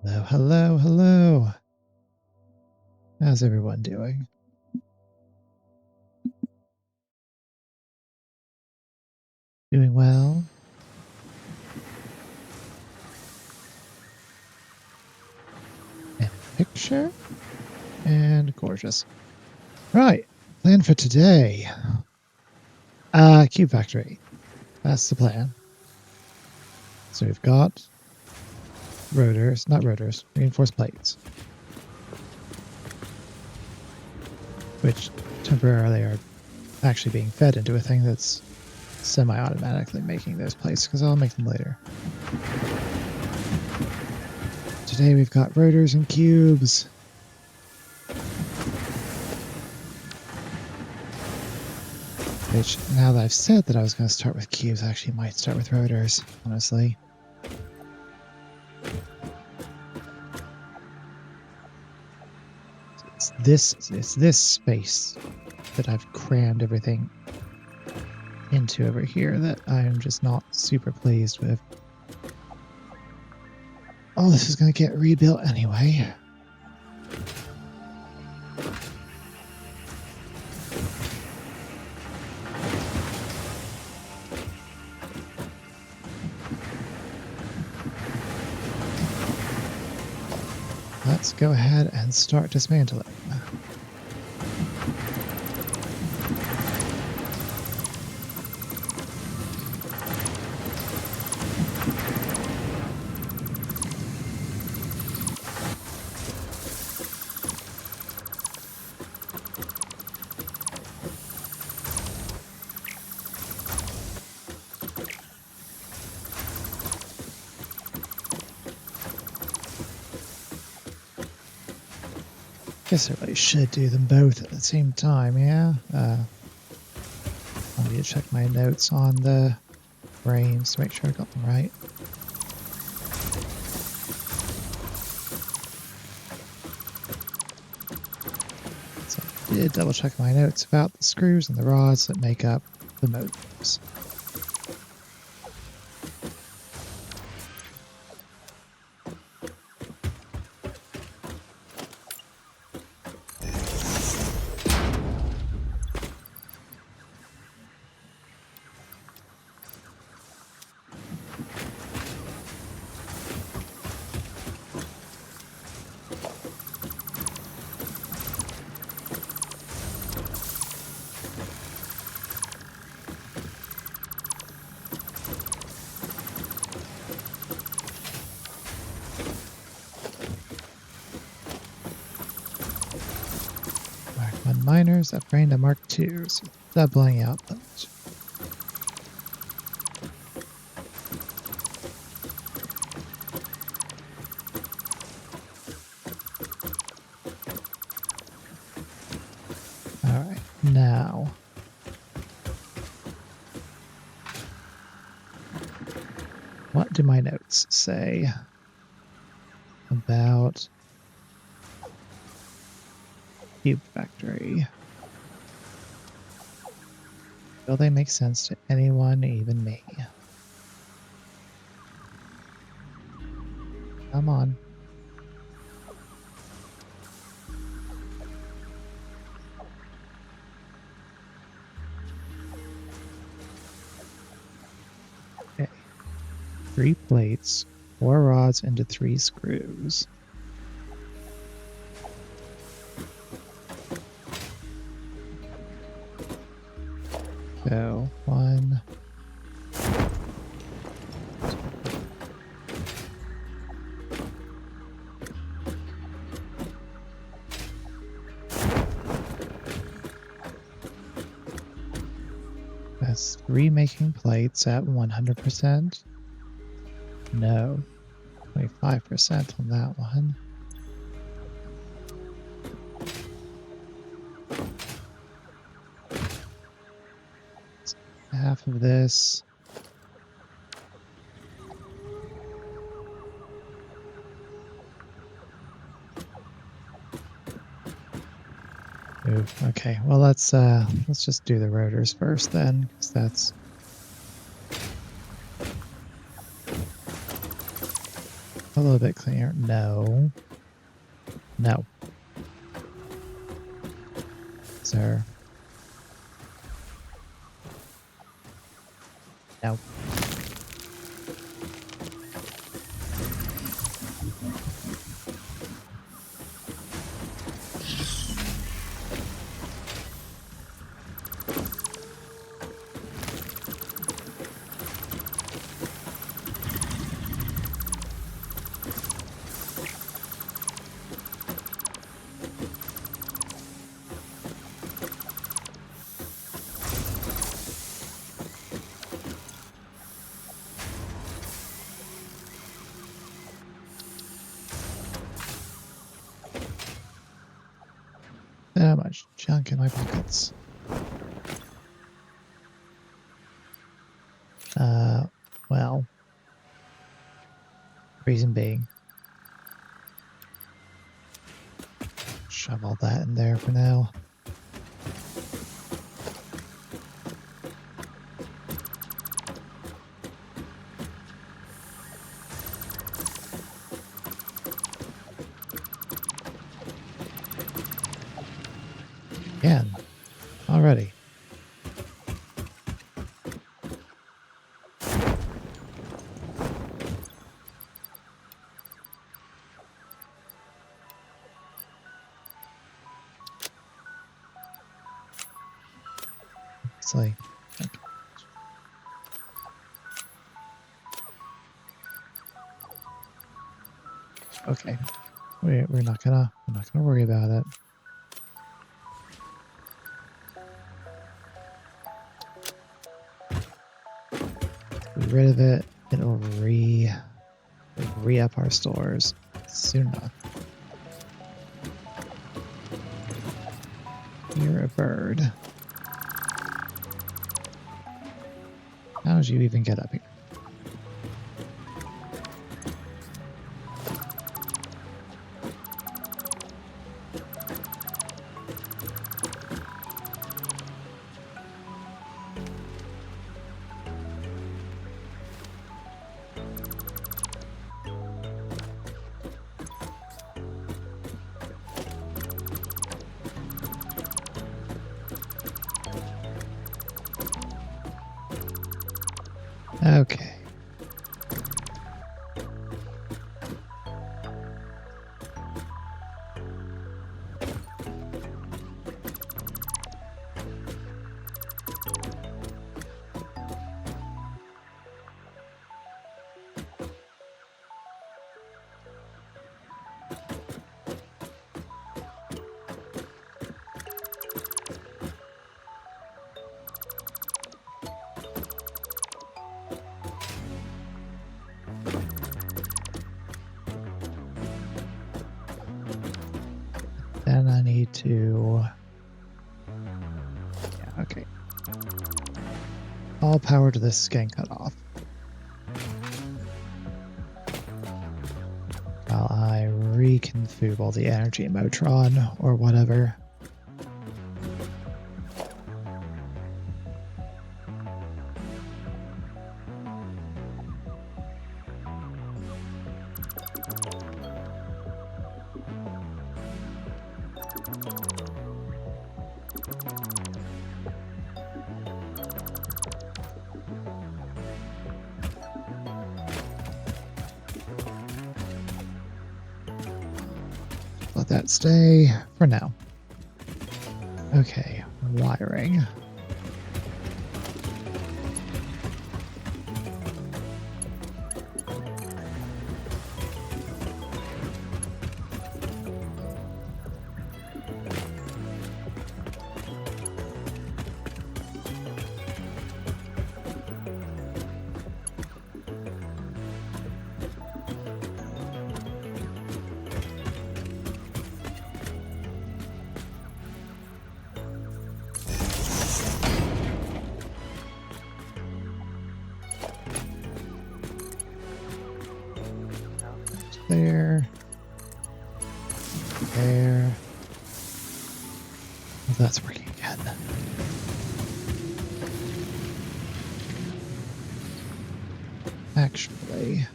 Hello, hello, hello. How's everyone doing? Doing well? And picture? And gorgeous. Right, plan for today. Cube factory. That's the plan. So we've got rotors, not rotors, reinforced plates. Which temporarily are actually being fed into a thing that's semi-automatically making those plates, because I'll make them later. Today we've got rotors and cubes. Which, now that I've said that I was going to start with cubes, I actually might start with rotors, honestly. It's this space that I've crammed everything into over here that I'm just not super pleased with. Oh, this is going to get rebuilt anyway. Let's go ahead and start dismantling. Guess I really should do them both at the same time, yeah? I need to check my notes on the frames to make sure I got them right. So I did double check my notes about the screws and the rods that make up the motors. Mark 1 miners upgrading to Mark 2, so doubling output. Alright, now. What do my notes say about Cube Factory? Will they make sense to anyone, even me? Come on. Okay. 3 plates, 4 rods into 3 screws. So 1. That's 3 making plates at 100%. No, 25% on that one. Half of this. Ooh, okay, well let's just do the rotors first then, because that's a little bit cleaner. No. No. Sir. No. So much junk in my pockets. Well, reason being, shove all that in there for now. Again, already. It's like, okay, we're not gonna worry about it. Get rid of it. It'll re-up our stores soon enough. You're a bird. How did you even get up here? Okay. Then I need to... Yeah, okay. All power to this is getting cut off. While I reconfigure the energy Motron or whatever. Let that stay for now. Okay, wiring. There. There. Well, that's working again. Actually,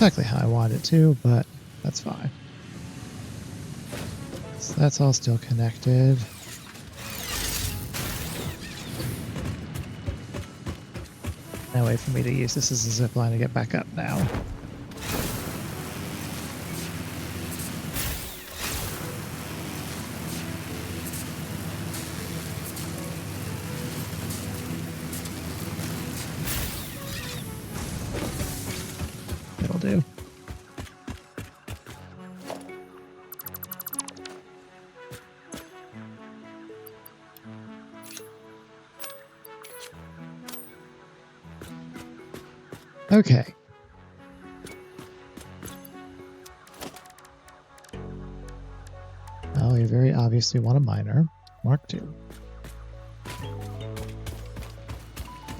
exactly how I want it to, but that's fine. So that's all still connected. No way for me to use this as a zip line to get back up now. It'll do. Okay. Well, you very obviously want a miner. Mark II.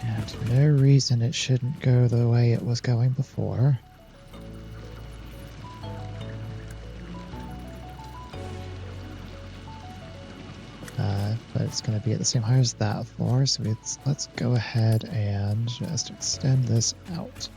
And for no reason it shouldn't go the way it was going before. But it's going to be at the same height as that floor, so let's go ahead and just extend this out.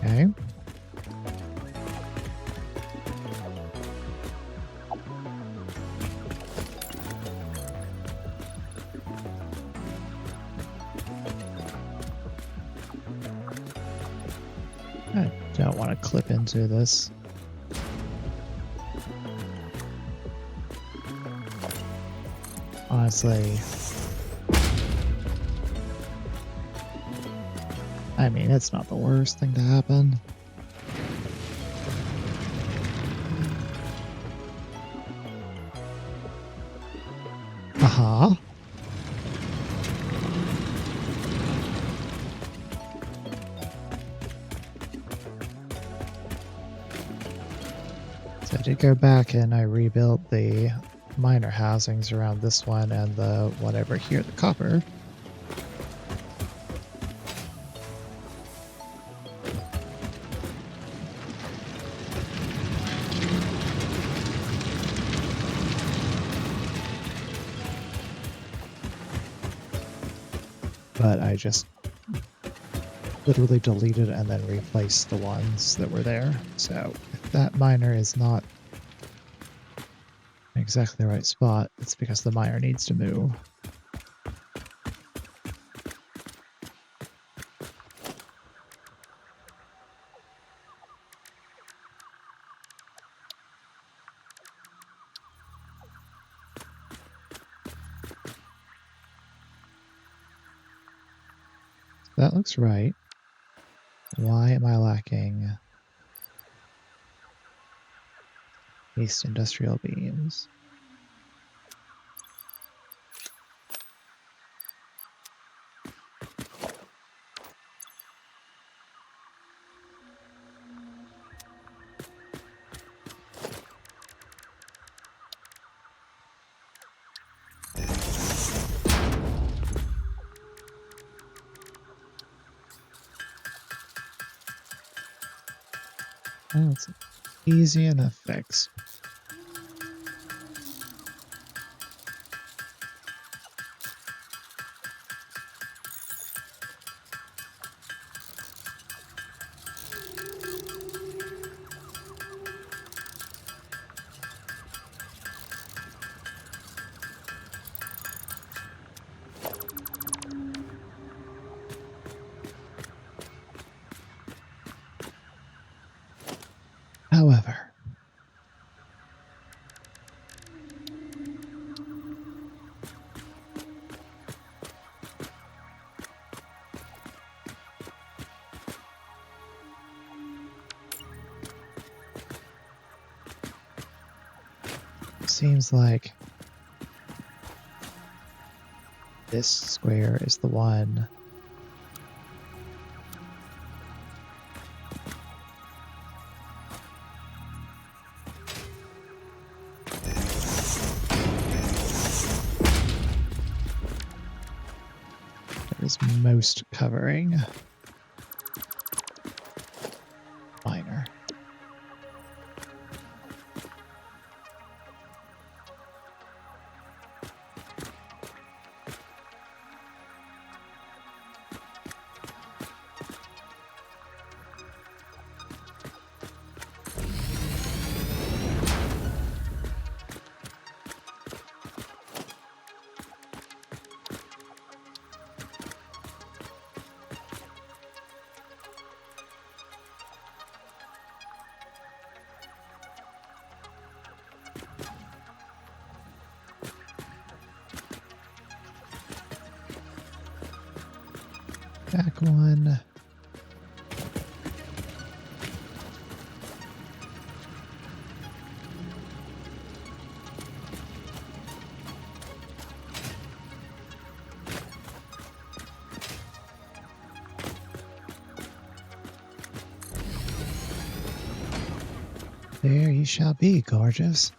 Okay. I don't want to clip into this. Honestly, I mean, it's not the worst thing to happen. Aha. So I did go back and I rebuilt the miner housings around this one and the whatever here, the copper. But I just literally deleted and then replaced the ones that were there. So if that miner is not in exactly the right spot, it's because the miner needs to move. That looks right. Why am I lacking East Industrial Beams? Oh, it's an easy enough fix. However, seems like this square is the one. That is most covering. Minor. Back one. There you shall be, gorgeous.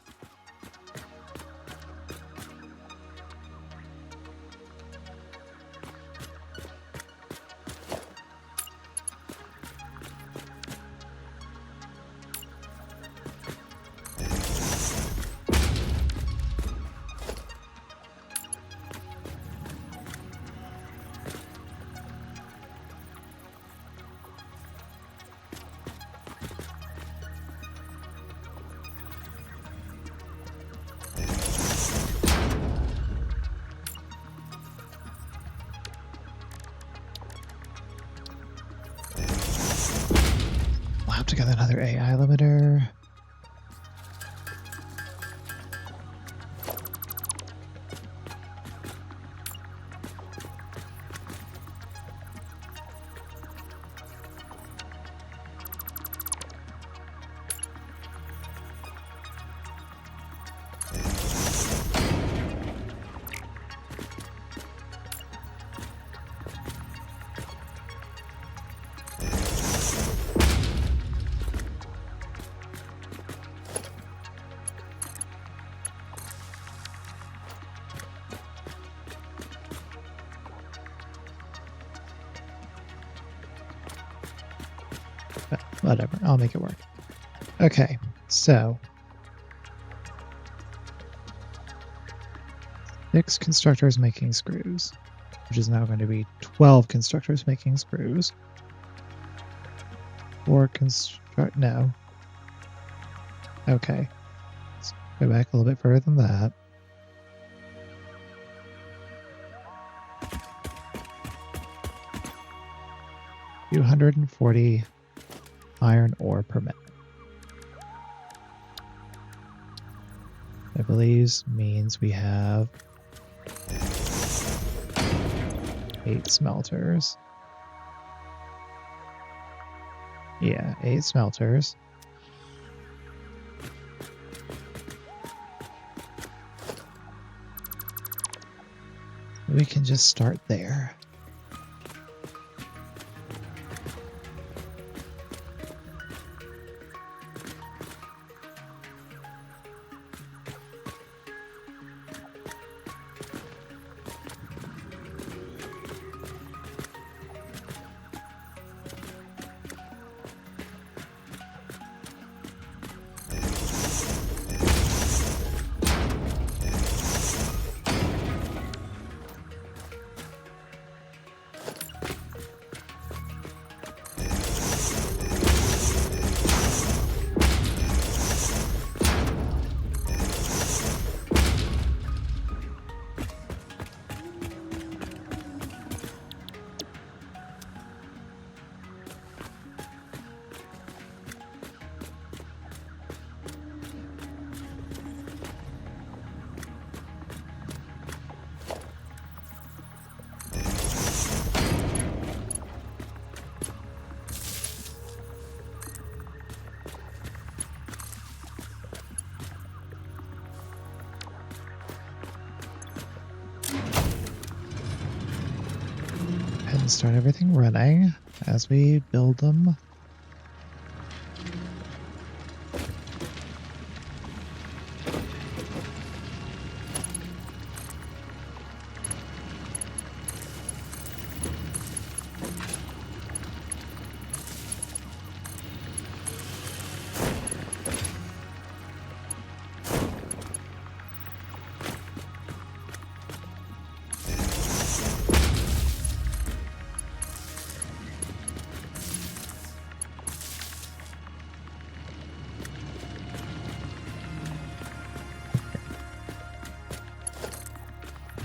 We'll have to get another AI limiter. But whatever, I'll make it work. Okay, so 6 constructors making screws, which is now going to be 12 constructors making screws. 4 no. Okay, let's go back a little bit further than that. $240 iron ore per minute. I believe means we have 8 smelters. Yeah, 8 smelters. We can just start there. start everything running as we build them.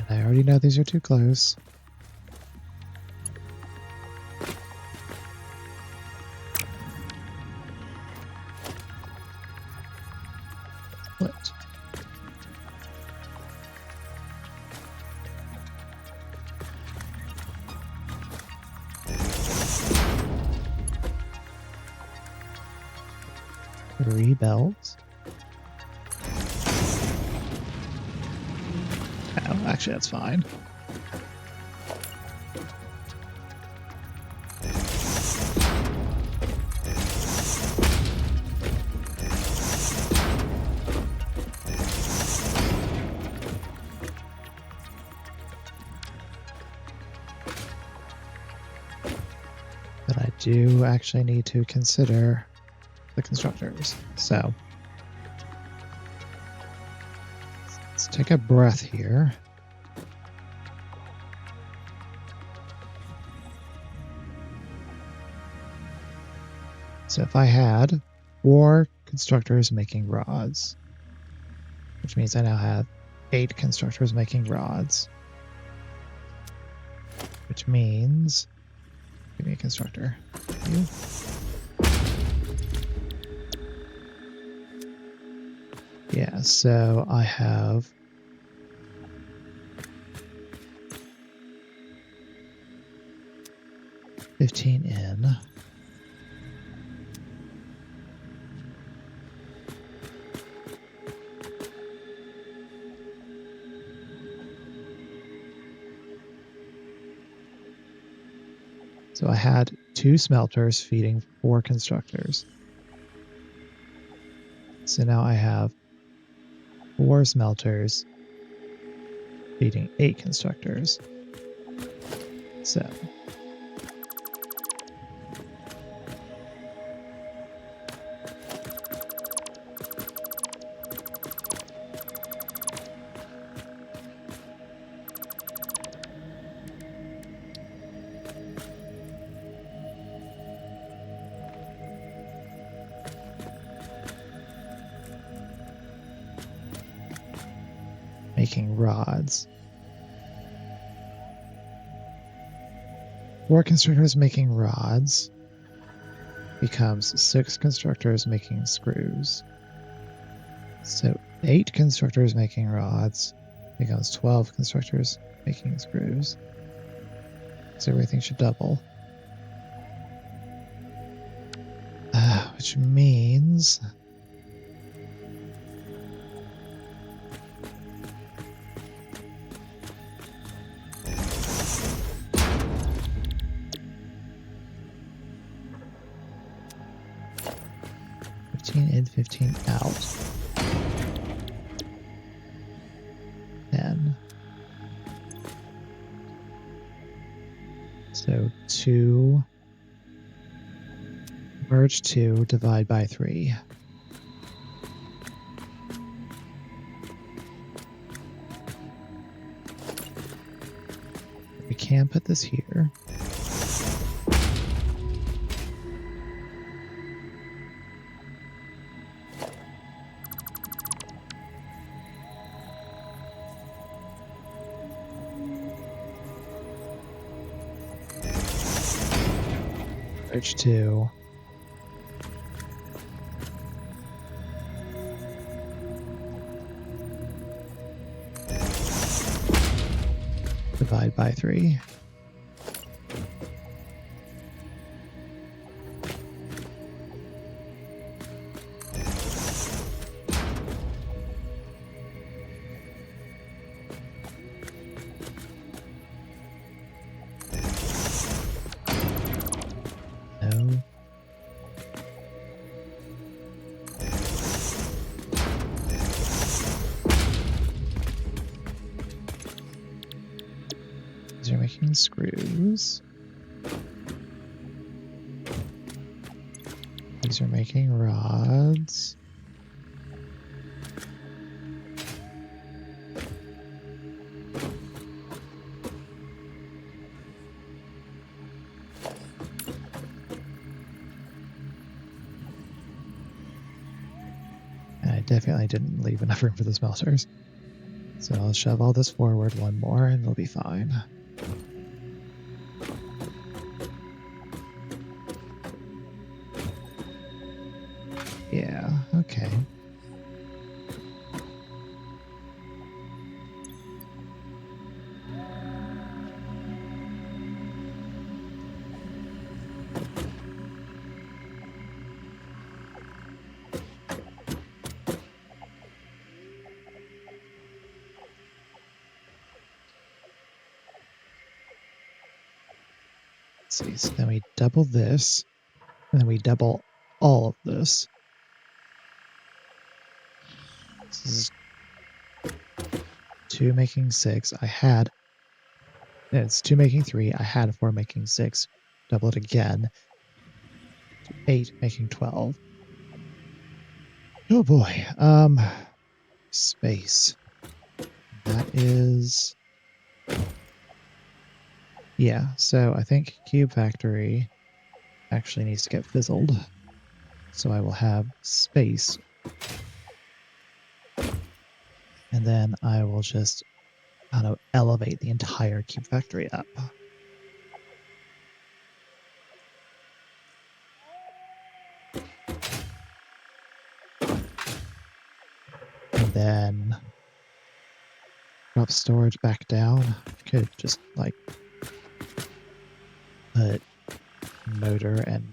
I already know these are too close. Split. Rebuild. Oh, actually, that's fine. But I do actually need to consider the constructors. So let's take a breath here. So if I had 4 constructors making rods, which means I now have 8 constructors making rods, which means, give me a constructor. You. Yeah, so I have 15 in. So I had 2 smelters feeding 4 constructors. So now I have 4 smelters feeding 8 constructors. So making rods. 4 constructors making rods becomes 6 constructors making screws. So 8 constructors making rods becomes 12 constructors making screws. So everything should double. Which means in, 15 out. 10. So 2 merge 2, divide by 3. We can put this here. Merge 2. Divide by 3. go. These are making screws. These are making rods. And I definitely didn't leave enough room for the smelters. So I'll shove all this forward one more and it'll be fine. Yeah, okay. Let's see, so then we double this, and then we double all of this. This is 2 making 6. It's 2 making 3. I had 4 making 6. Double it again. 8 making 12. Oh boy. Space. That is... Yeah, so I think Cube Factory actually needs to get fizzled. So I will have space. And then I will just elevate the entire Cube Factory up. And then drop storage back down. Could just like put motor and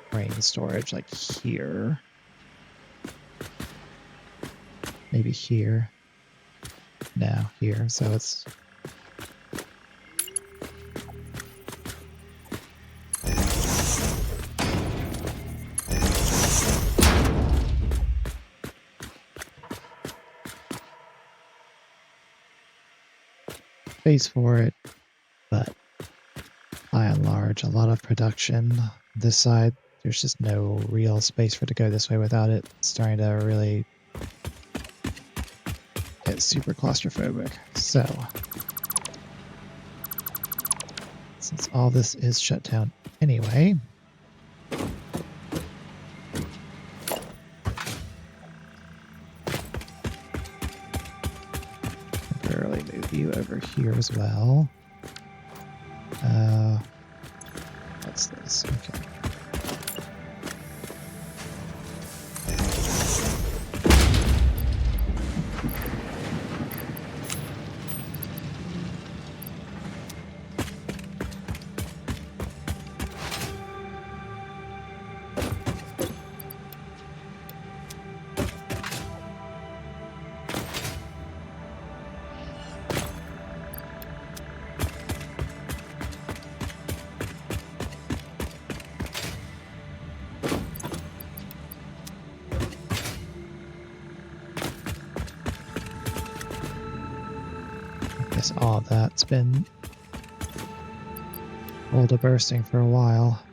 brain storage like here. Maybe here. No, here. So it's space for it, but by and large, a lot of production. This side, there's just no real space for it to go this way without it starting to really get super claustrophobic. So, since all this is shut down anyway, temporarily move you over here as well. What's this? Okay. All that's been full to bursting for a while.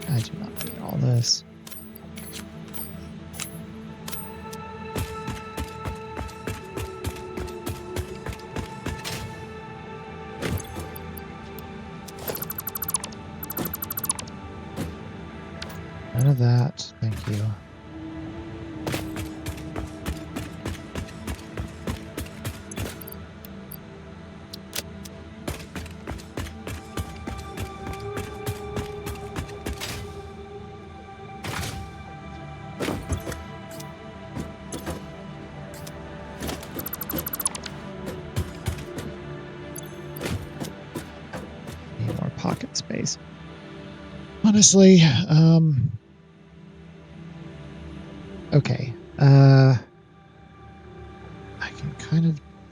I do not need all this. None of that, thank you. Need more pocket space. Honestly, okay.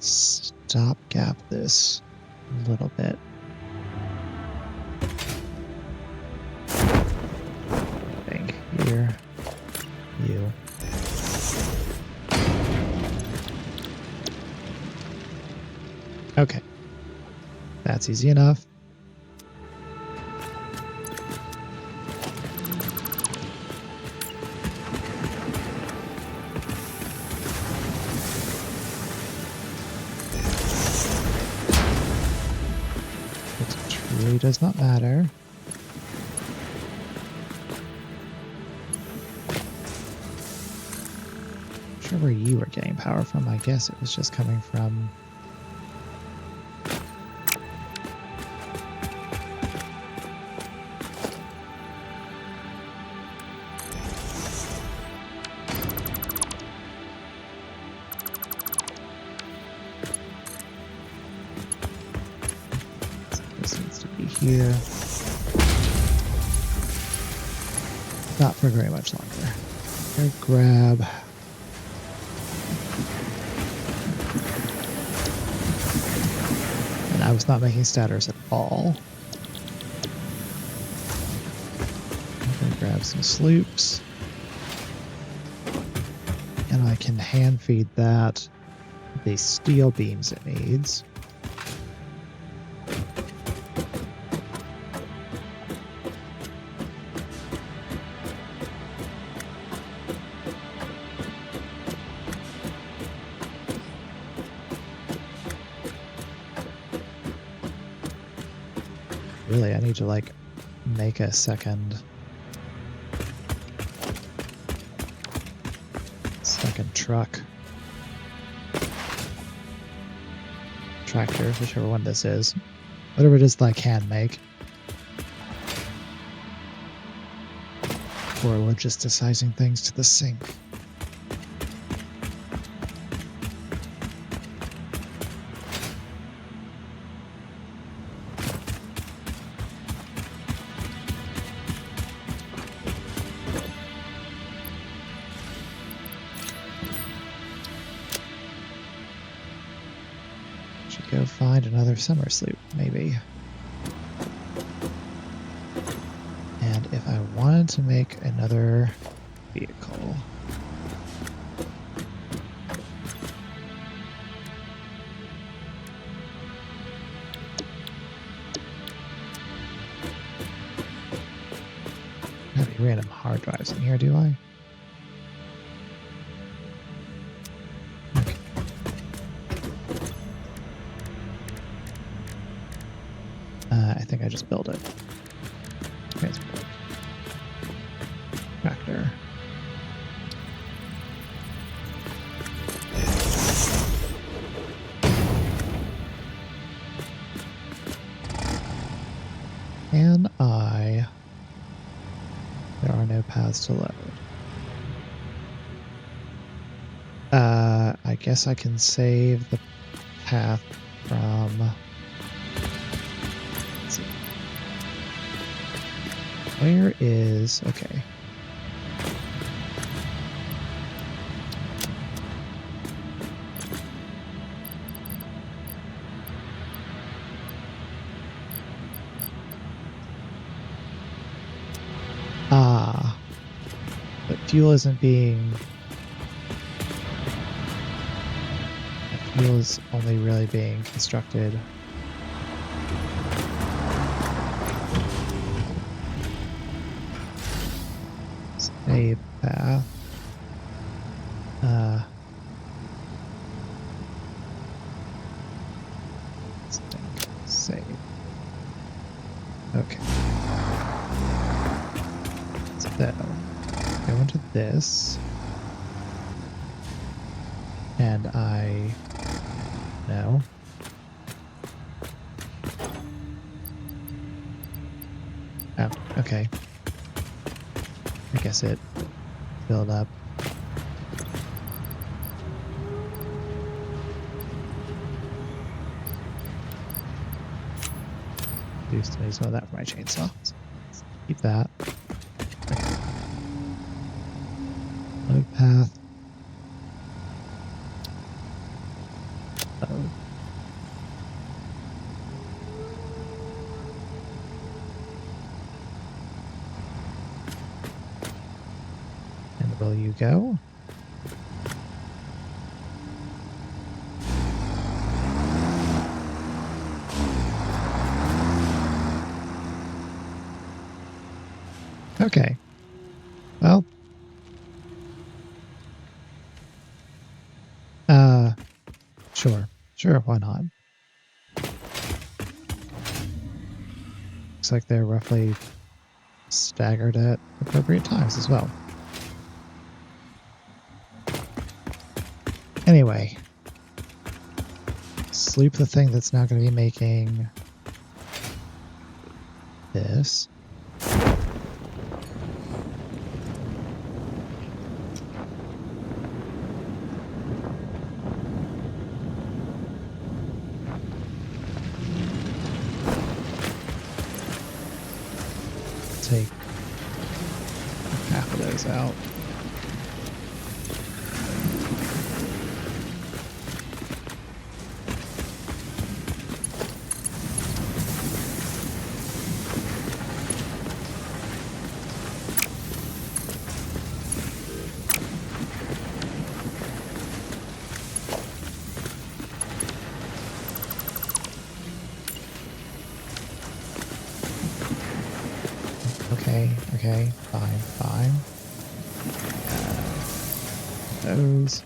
stopgap this a little bit. Bang here. You. Okay. That's easy enough. It really does not matter. I'm sure where you were getting power from. I guess it was just coming from... This needs to be here. Not for very much longer. Here, grab. And I was not making statters at all. I'm gonna grab some sloops. And I can hand feed that the steel beams it needs. Really, I need to like make a second truck. Tractor, whichever one this is. Whatever it is that I can make. For logisticizing things to the sink. Go find another summer sloop, maybe. And if I wanted to make another vehicle... I don't have any random hard drives in here, do I? I think I just built it. Transport. Tractor. Can I... There are no paths to load. I guess I can save the path from... Where is... Okay. Ah. But fuel isn't being... Fuel is only really being constructed... Save path. Save. Okay. So, go into this. And no. Oh, okay. I guess it filled up. Used to need some of that for my chainsaw. So keep that. Okay. Load path. Oh. And will you go? Okay. Well, sure. Sure, why not? Looks like they're roughly staggered at appropriate times as well. Anyway, sleep the thing that's now going to be making this. Take half of those out. Okay, fine. Those.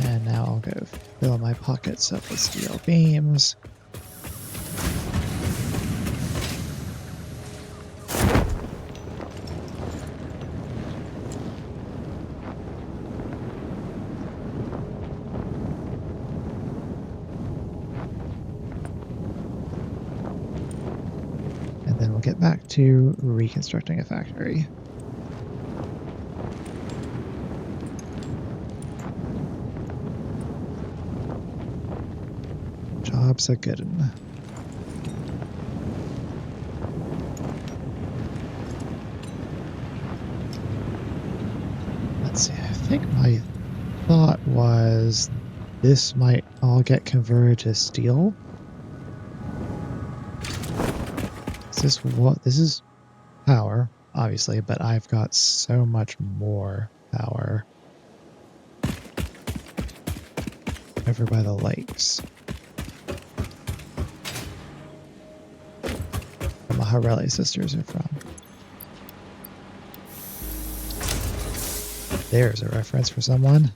And now I'll go fill my pockets up with steel beams. And then we'll get back to reconstructing a factory. Job's a good one. Let's see, I think my thought was this might all get converted to steel. This is power, obviously, but I've got so much more power over by the lakes. The Mahareli sisters are from. There's a reference for someone.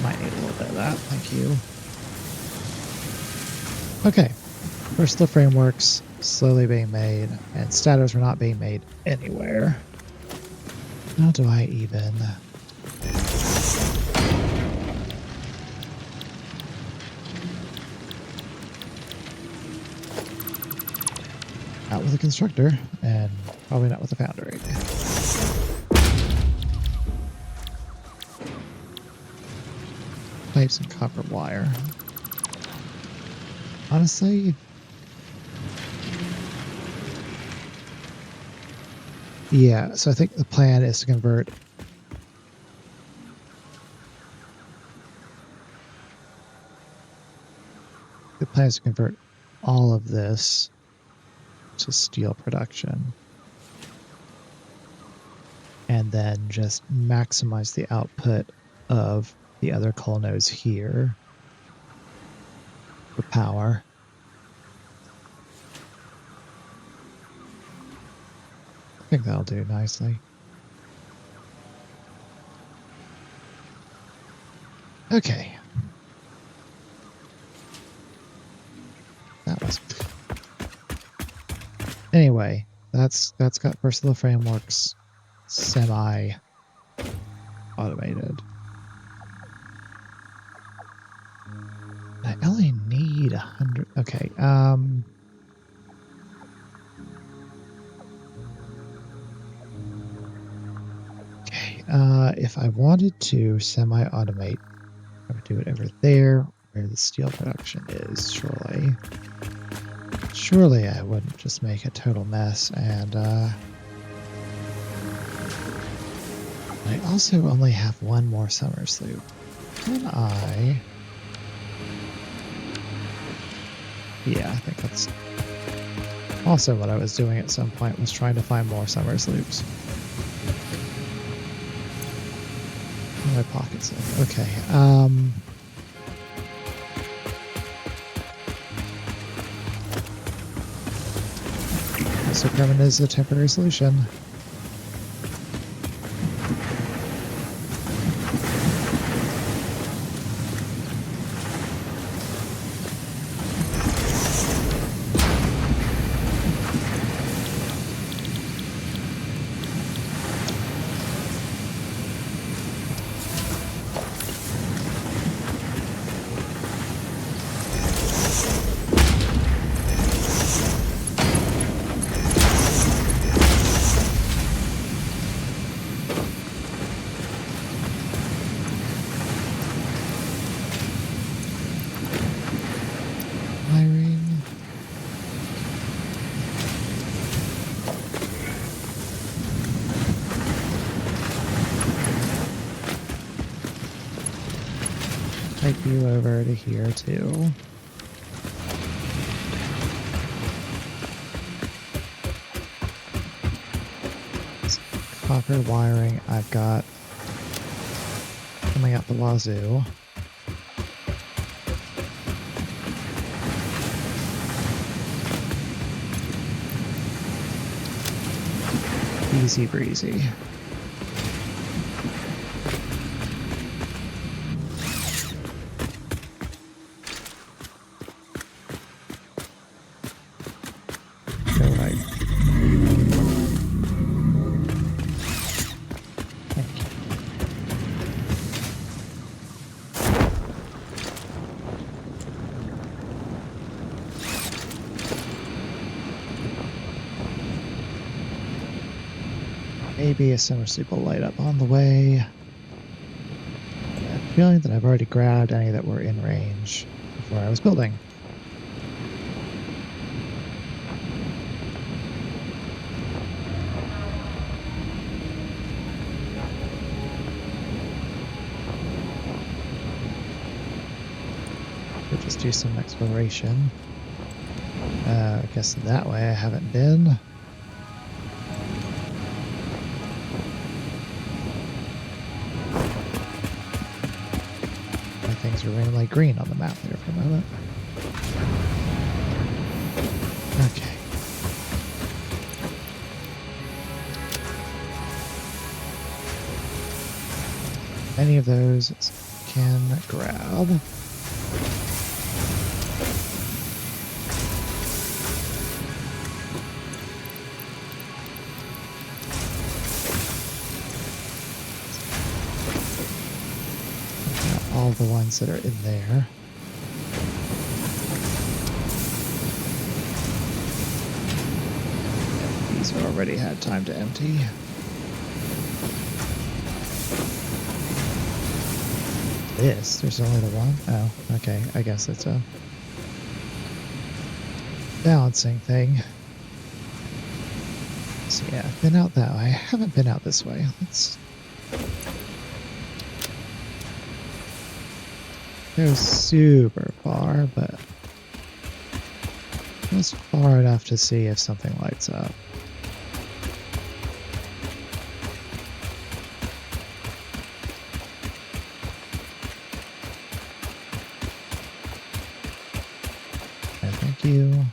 Might need a little bit of that, thank you. Okay, First, the frameworks slowly being made, and statos were not being made anywhere. How do I even? Not with a constructor, and probably not with a foundry. Pipes and copper wire. Honestly, yeah, so I think the plan is to convert all of this to steel production and then just maximize the output of the other coal nodes here for power. I think that'll do nicely. Okay. That was... Anyway, that's got first of the frameworks semi-automated. I only need 100. Okay. Okay. If I wanted to semi-automate, I would do it over there where the steel production is, surely. Surely I wouldn't just make a total mess, and I also only have one more summer sloop. Can I... Yeah, I think that's also what I was doing at some point, was trying to find more summer sloops. My pockets. Okay. So permanent is a temporary solution. Take you over to here too. Copper wiring I've got coming out the wazoo. Easy breezy. Maybe a summer soup will light up on the way. I have a feeling that I've already grabbed any that were in range before I was building. Could just do some exploration. I guess that way I haven't been. Things are randomly green on the map there for a moment. Okay. Any of those can grab. all the ones that are in there. And these have already had time to empty. There's only the one? Oh, okay. I guess it's a balancing thing. So yeah, I've been out that way. I haven't been out this way. Let's go super far, but just far enough to see if something lights up. Thank you.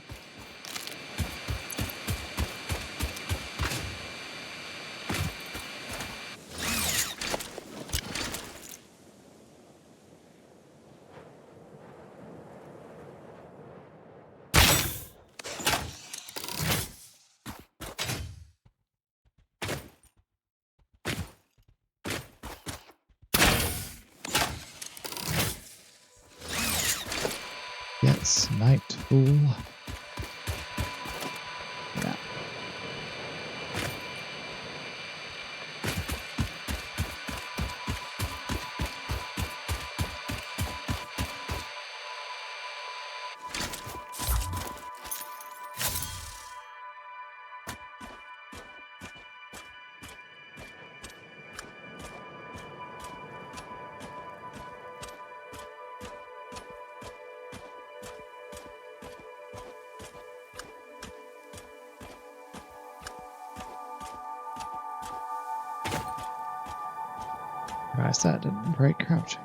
Yes, night fool. Yeah. Surprised that didn't break crouching.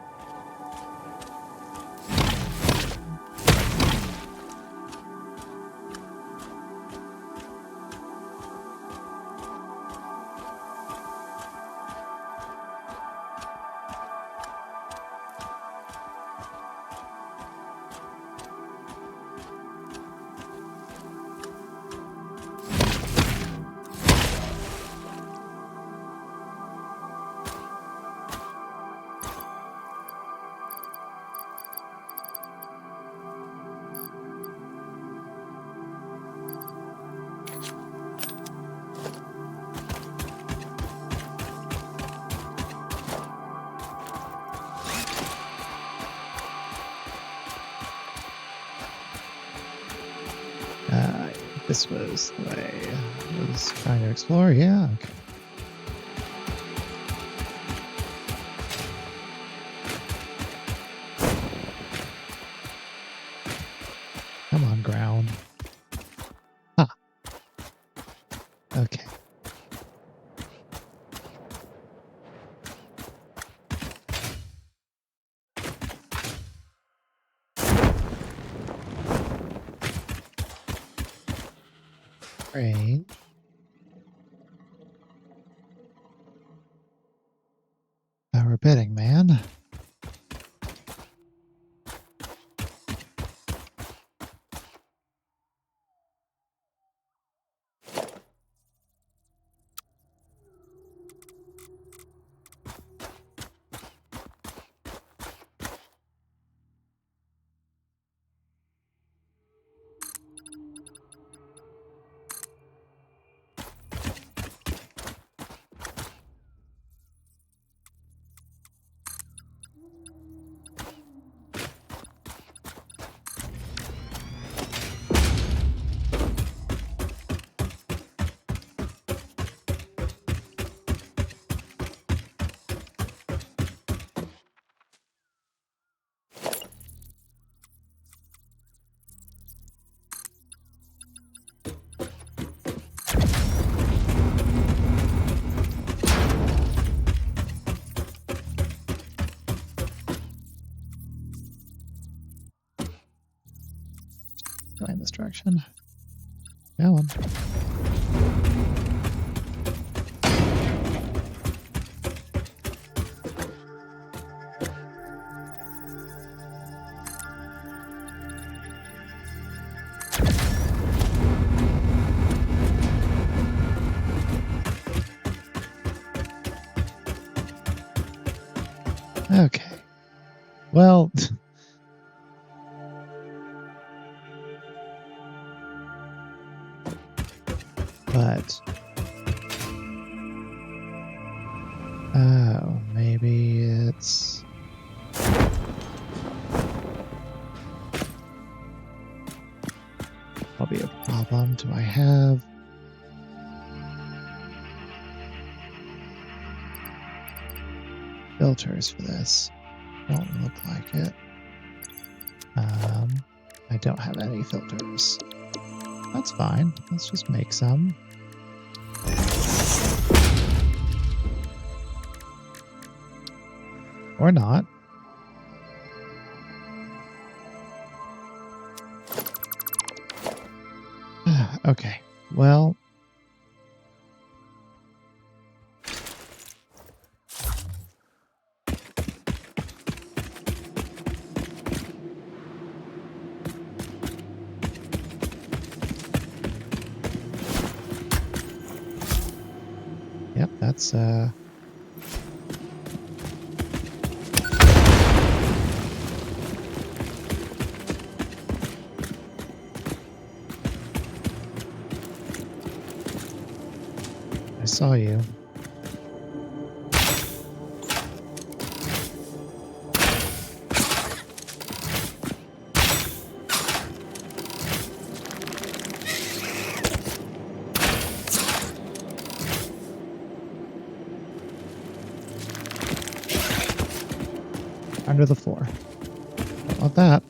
This was the way I was trying to explore. Yeah. Okay. Come on, ground. Ah. Okay. Range. Power bidding, man. Going this direction. Go on. Okay. Well, but oh, maybe it's probably a problem. Do I have filters for this? Don't look like it. I don't have any filters. That's fine. Let's just make some. Or not. Okay. Well. Yep, that's I saw you. Under the floor. Don't want that.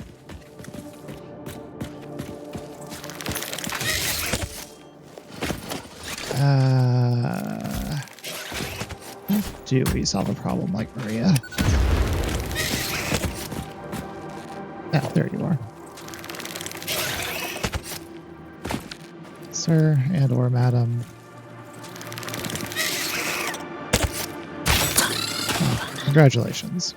Do we solve a problem like Maria? Oh, there you are. Sir and or madam. Oh, congratulations.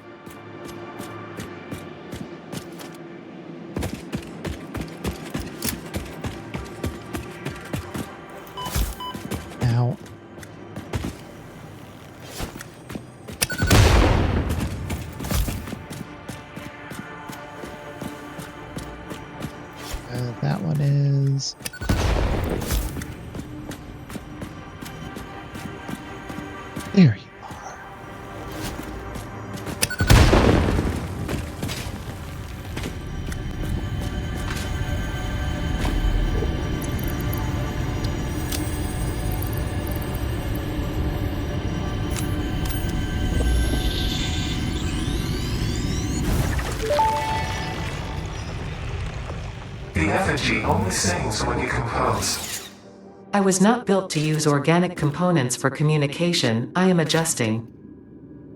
Now, that one is there. You are. The effigy only sings when you compose. I was not built to use organic components for communication. I am adjusting.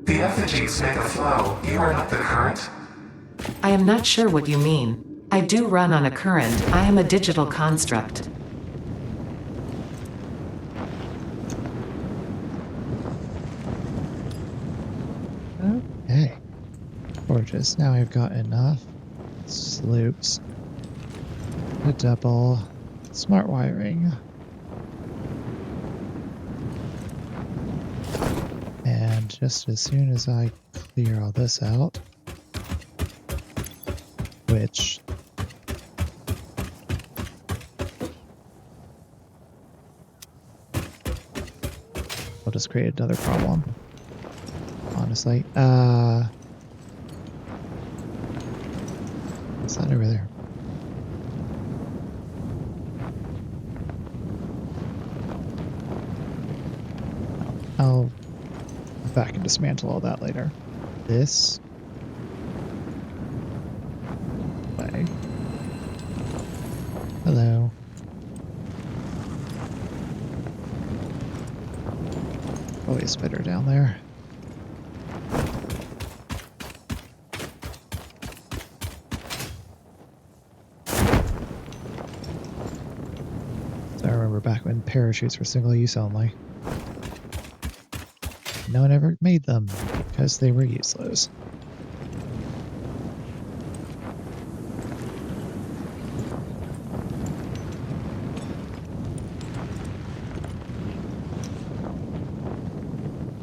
The effigies make a flow. You are not the current. I am not sure what you mean. I do run on a current. I am a digital construct. Okay. Gorgeous. Now I've got enough sloops to double smart wiring. And just as soon as I clear all this out, which will just create another problem, honestly. What's that over there? I'll back and dismantle all that later. This way. Hello. Probably a spitter down there. So I remember back when parachutes were single use only. No one ever made them because they were useless.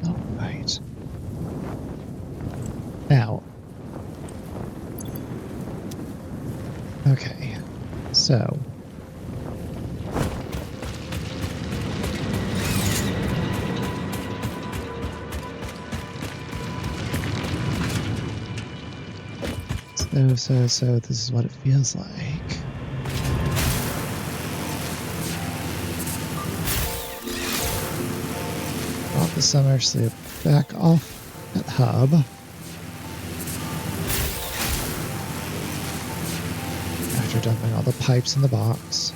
All right. Now, Okay, so this is what it feels like. Off the summer sloop, back off at hub. After dumping all the pipes in the box.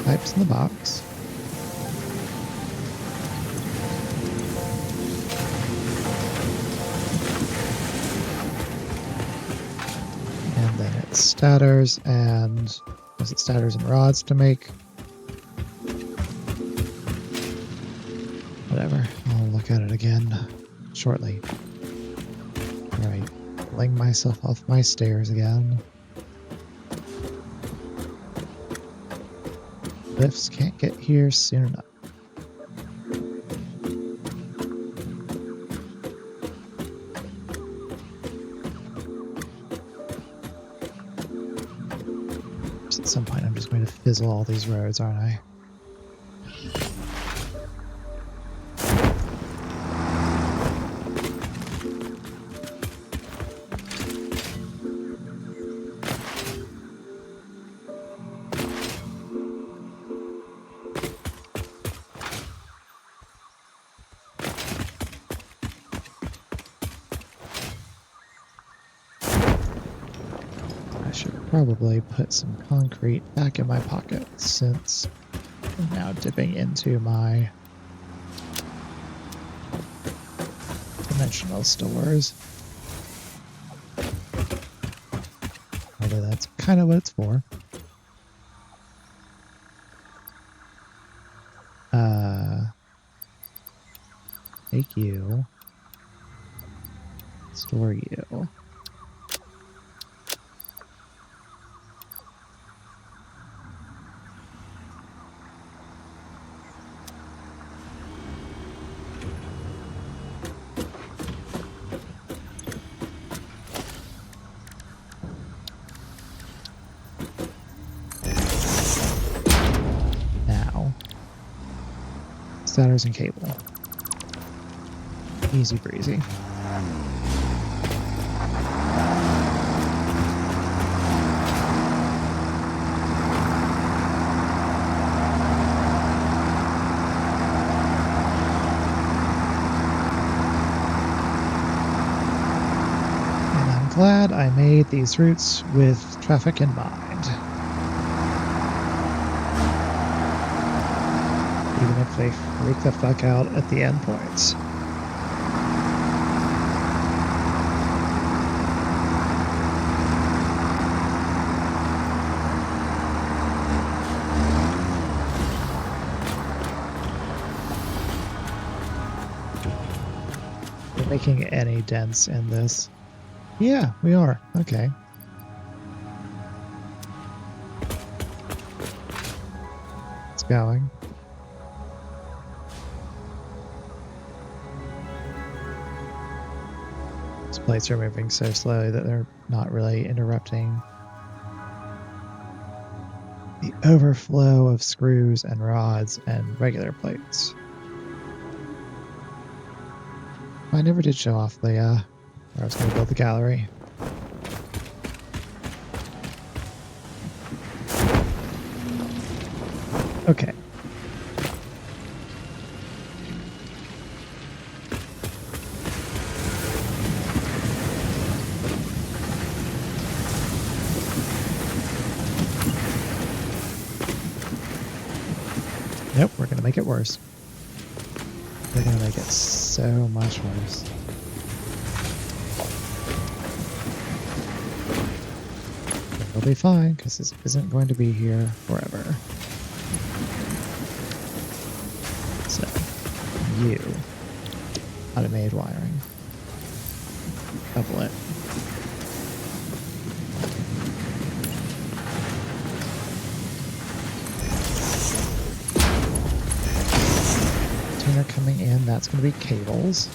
Pipes in the box. And then it's statters and was it statters and rods to make? Whatever. I'll look at it again shortly. Alright. Pulling myself off my stairs again. Lifts can't get here soon enough. At some point I'm just going to fizzle all these roads, aren't I? Probably put some concrete back in my pocket since I'm now dipping into my dimensional stores. Although that's kind of what it's for. Take you. Store you. Statters and cable. Easy breezy. And I'm glad I made these routes with traffic in mind. Even if they freak the fuck out at the endpoints. We're making any dents in this. Yeah, we are. Okay. It's going. Plates are moving so slowly that they're not really interrupting the overflow of screws and rods and regular plates. I never did show off the where I was going to build the gallery. Okay. Nope, we're going to make it worse. We're going to make it so much worse. It'll be fine, because this isn't going to be here forever. So, you Automated wiring. Double it. Container coming in, that's going to be cables.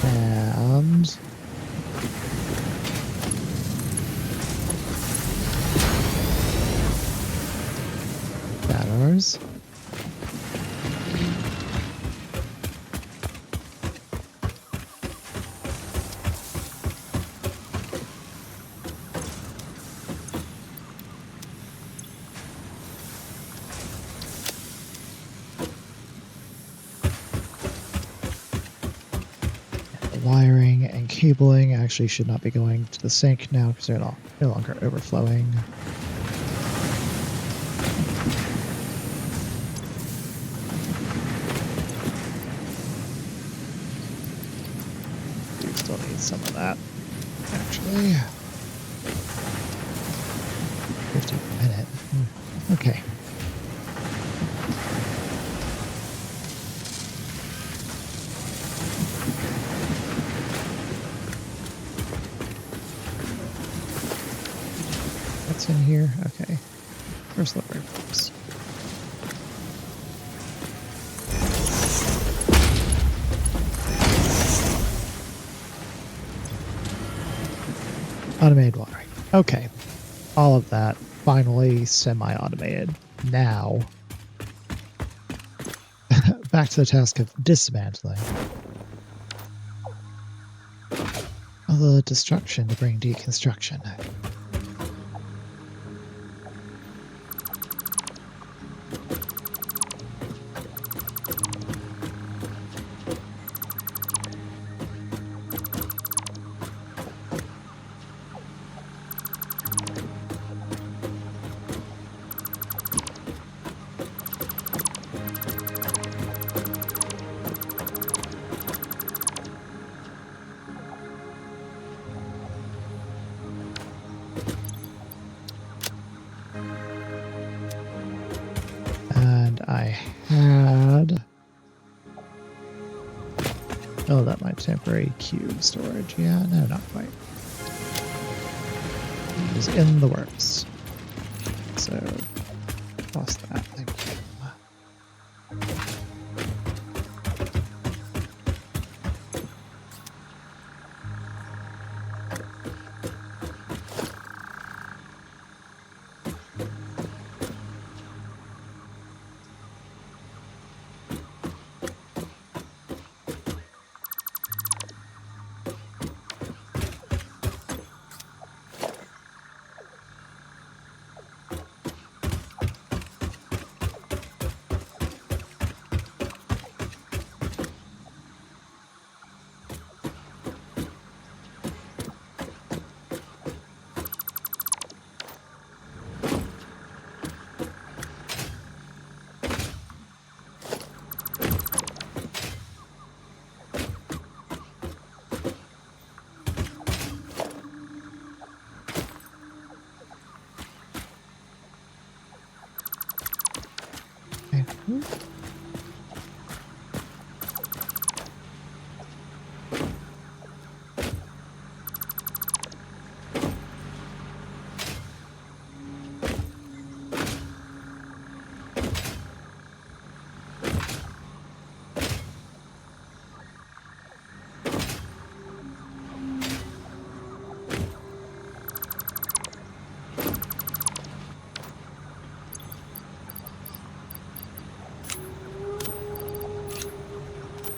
And batteries. Wiring and cabling actually should not be going to the sink now because they're no longer overflowing. We still need some of that, actually. 50 per minute. Okay. What's in here? Okay. First the box. Automated wiring. Okay. All of that finally semi-automated. Now, back to the task of dismantling. All the destruction to bring deconstruction. And I had... Oh, that might temporary cube storage. Yeah, no, not quite. It was in the works. So, lost that. Thank you.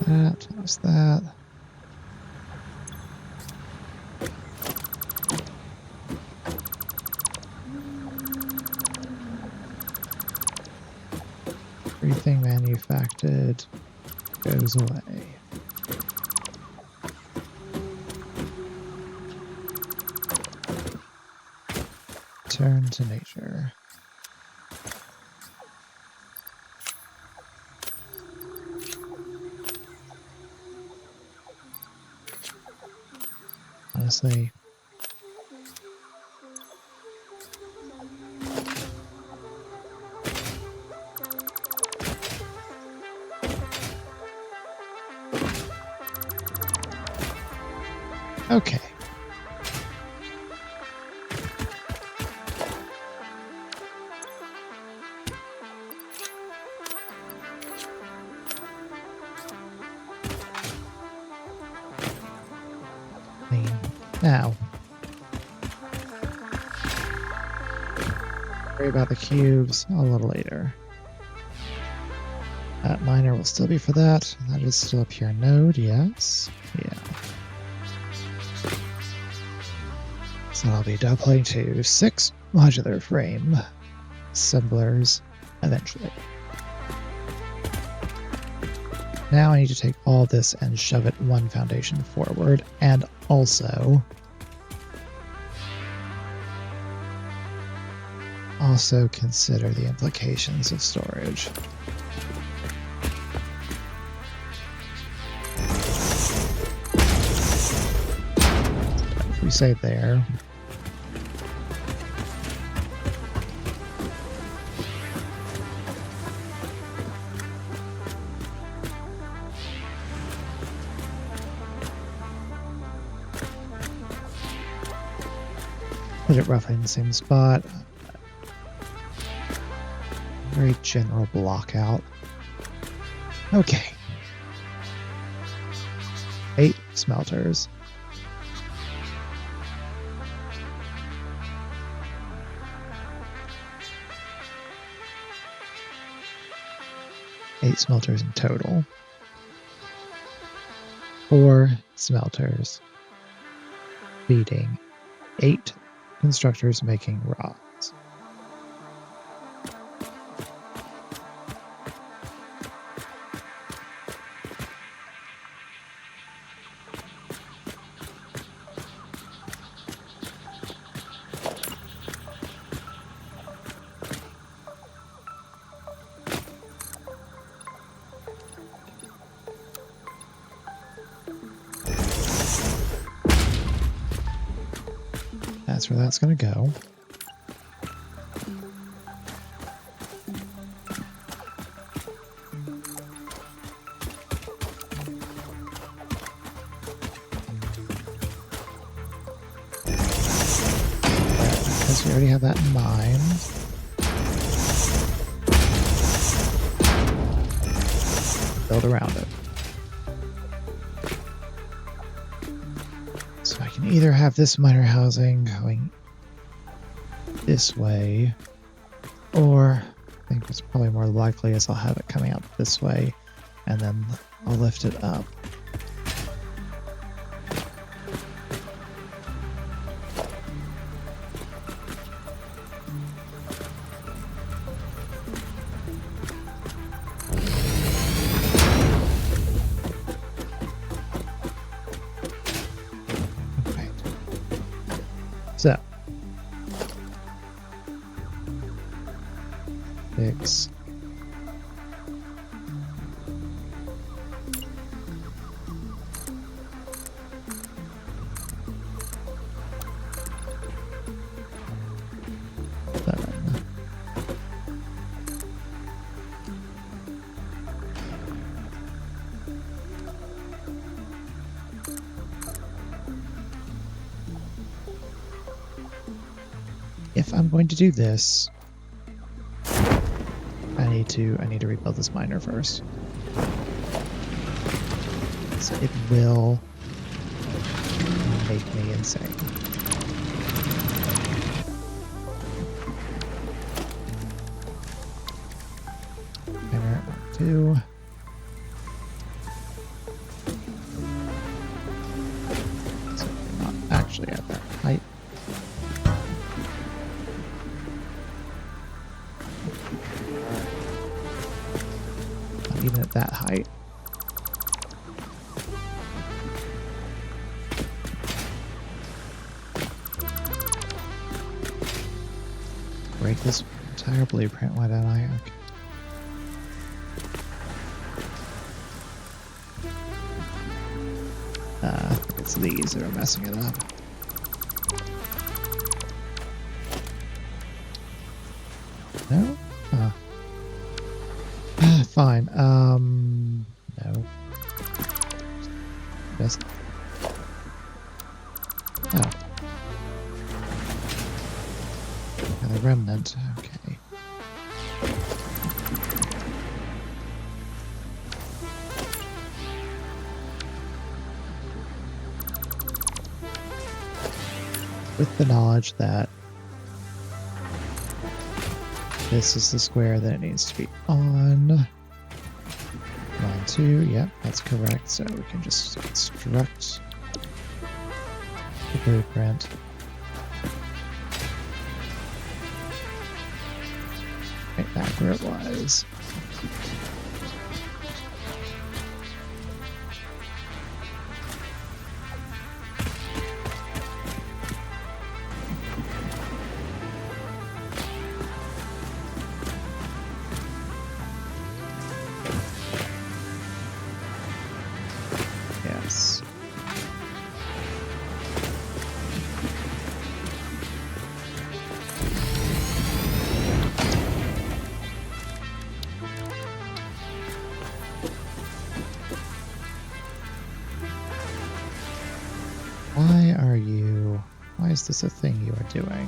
That was that. Everything manufactured goes away. Turn to nature. Honestly, Okay. Now, worry about the cubes a little later. That miner will still be for that. That is still a pure node, yes. Yeah. So I'll be doubling to 6 modular frame assemblers eventually. Now I need to take all this and shove it one foundation forward, and also consider the implications of storage. If we say there, put it roughly in the same spot. Very general block out. Okay. 8 smelters. Eight smelters in total. 4 smelters feeding 8 constructors making rods. That's where that's going to go. Because we already have that in mind. Build around it. So I can either have this miner housing going this way, or I think what's probably more likely is I'll have it coming out this way, and then I'll lift it up. So, 6. If I'm going to do this, I need to rebuild this miner first. So it will make me insane. Miner 2. So we're not actually at that height. Even at that height. Break this entire blueprint, why don't I? Okay. I think it's these that are messing it up. No? Fine. No. Just Another remnant. Okay. With the knowledge that this is the square that it needs to be on. 1, 2, yep, that's correct. So we can just construct the blueprint. Right back where it was. Yes. Why is this a thing you are doing?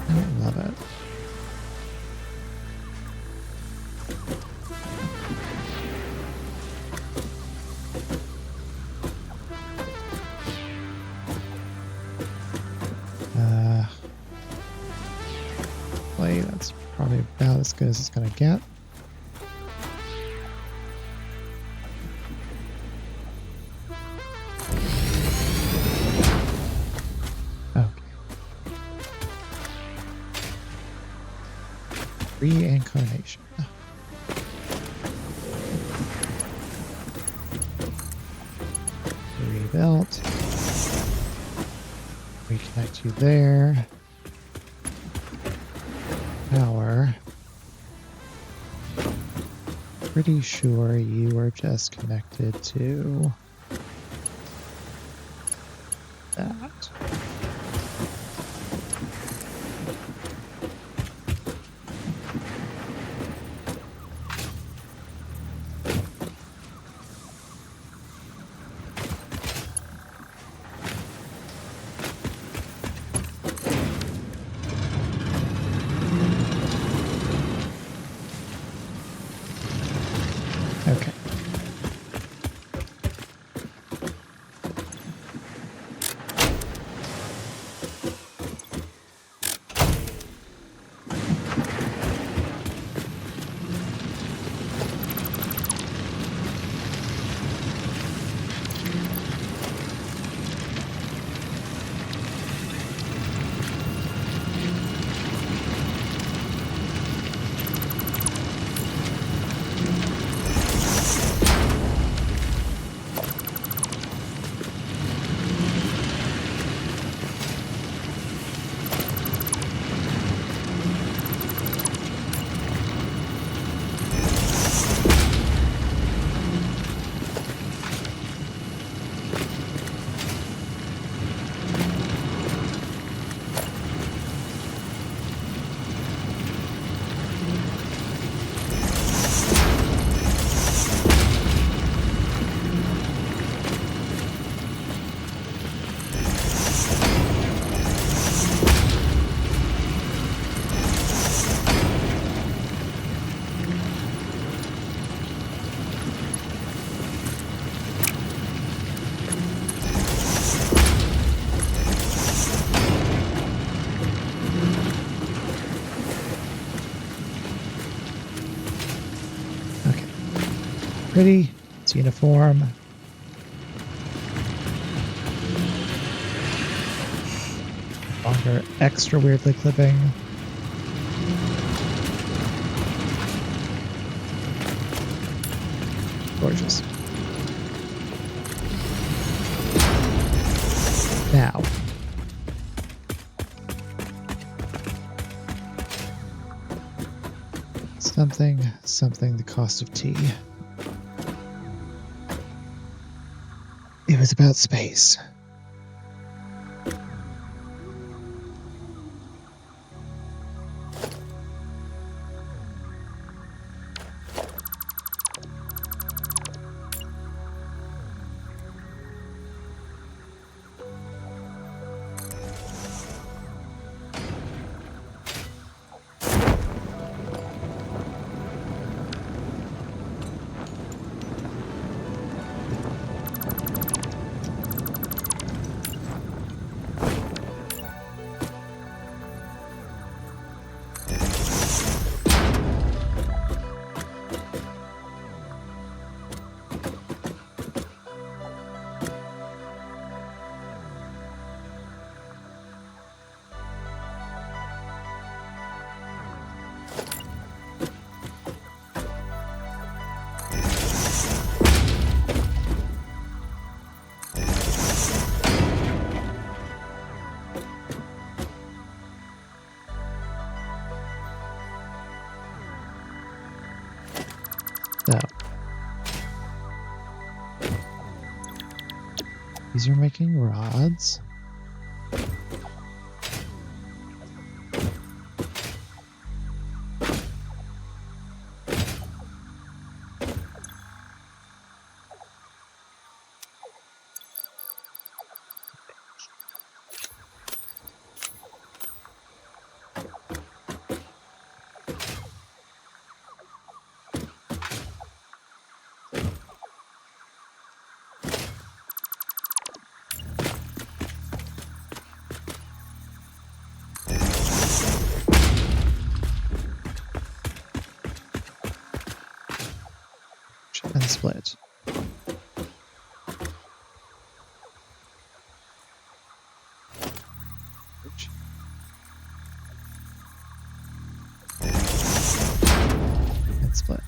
I don't love it. Play, that's probably about as good as it's gonna get. Reincarnation. Rebuilt. Reconnect you there. Power. Pretty sure you are just connected to that. Okay. Pretty. It's uniform. Longer, extra weirdly clipping. Gorgeous. Now. Something the cost of tea. It was about space. These are making rods. And split. And split.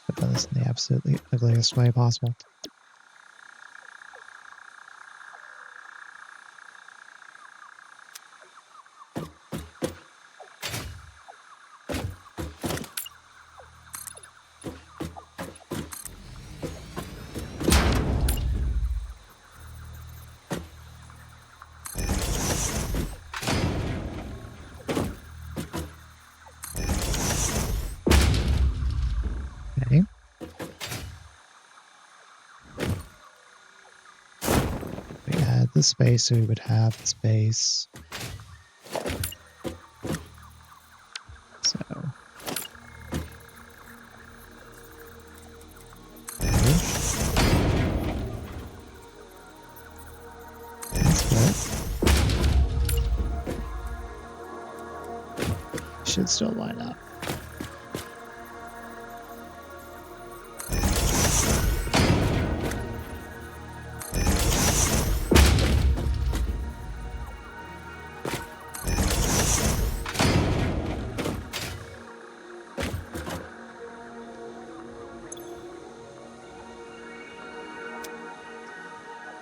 I've done this in the absolutely ugliest way possible. Okay. We add the space so we would have the space. So and split. Should still line up.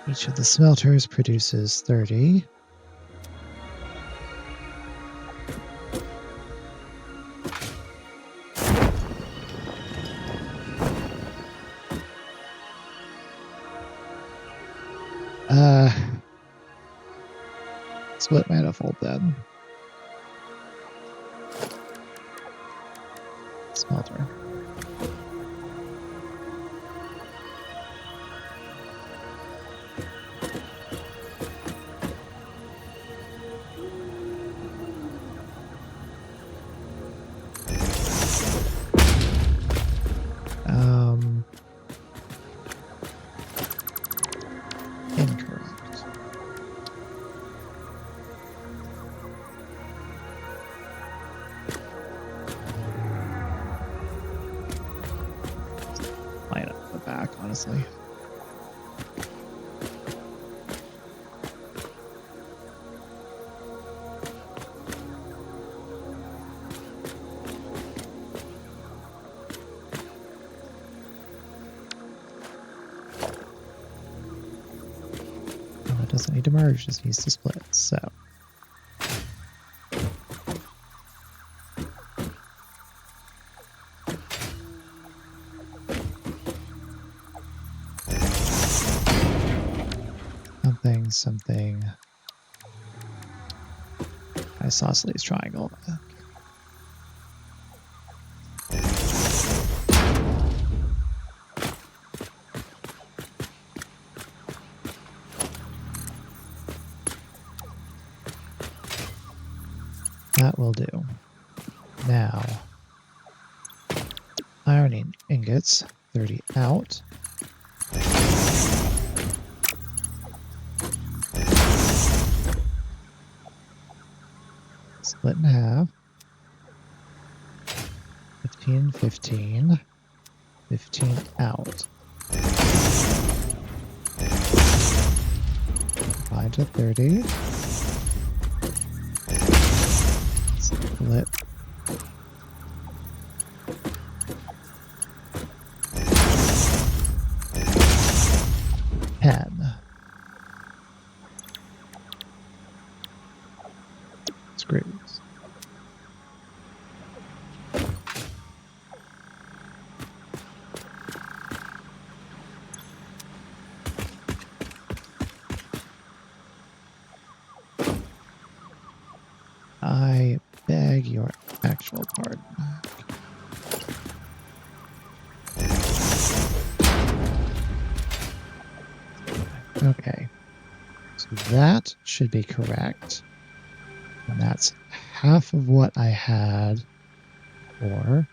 Each of the smelters produces 30. Split manifold then. Smelter. Incorrect. Line up the back, honestly. It doesn't need to merge, just needs to split. So something isosceles triangle. That will do. Now, ironing ingots, 30 out. Split in half. 15, 15. 15 out. Divide to 30. Split. actual part. Okay. So that should be correct. And that's half of what I had before.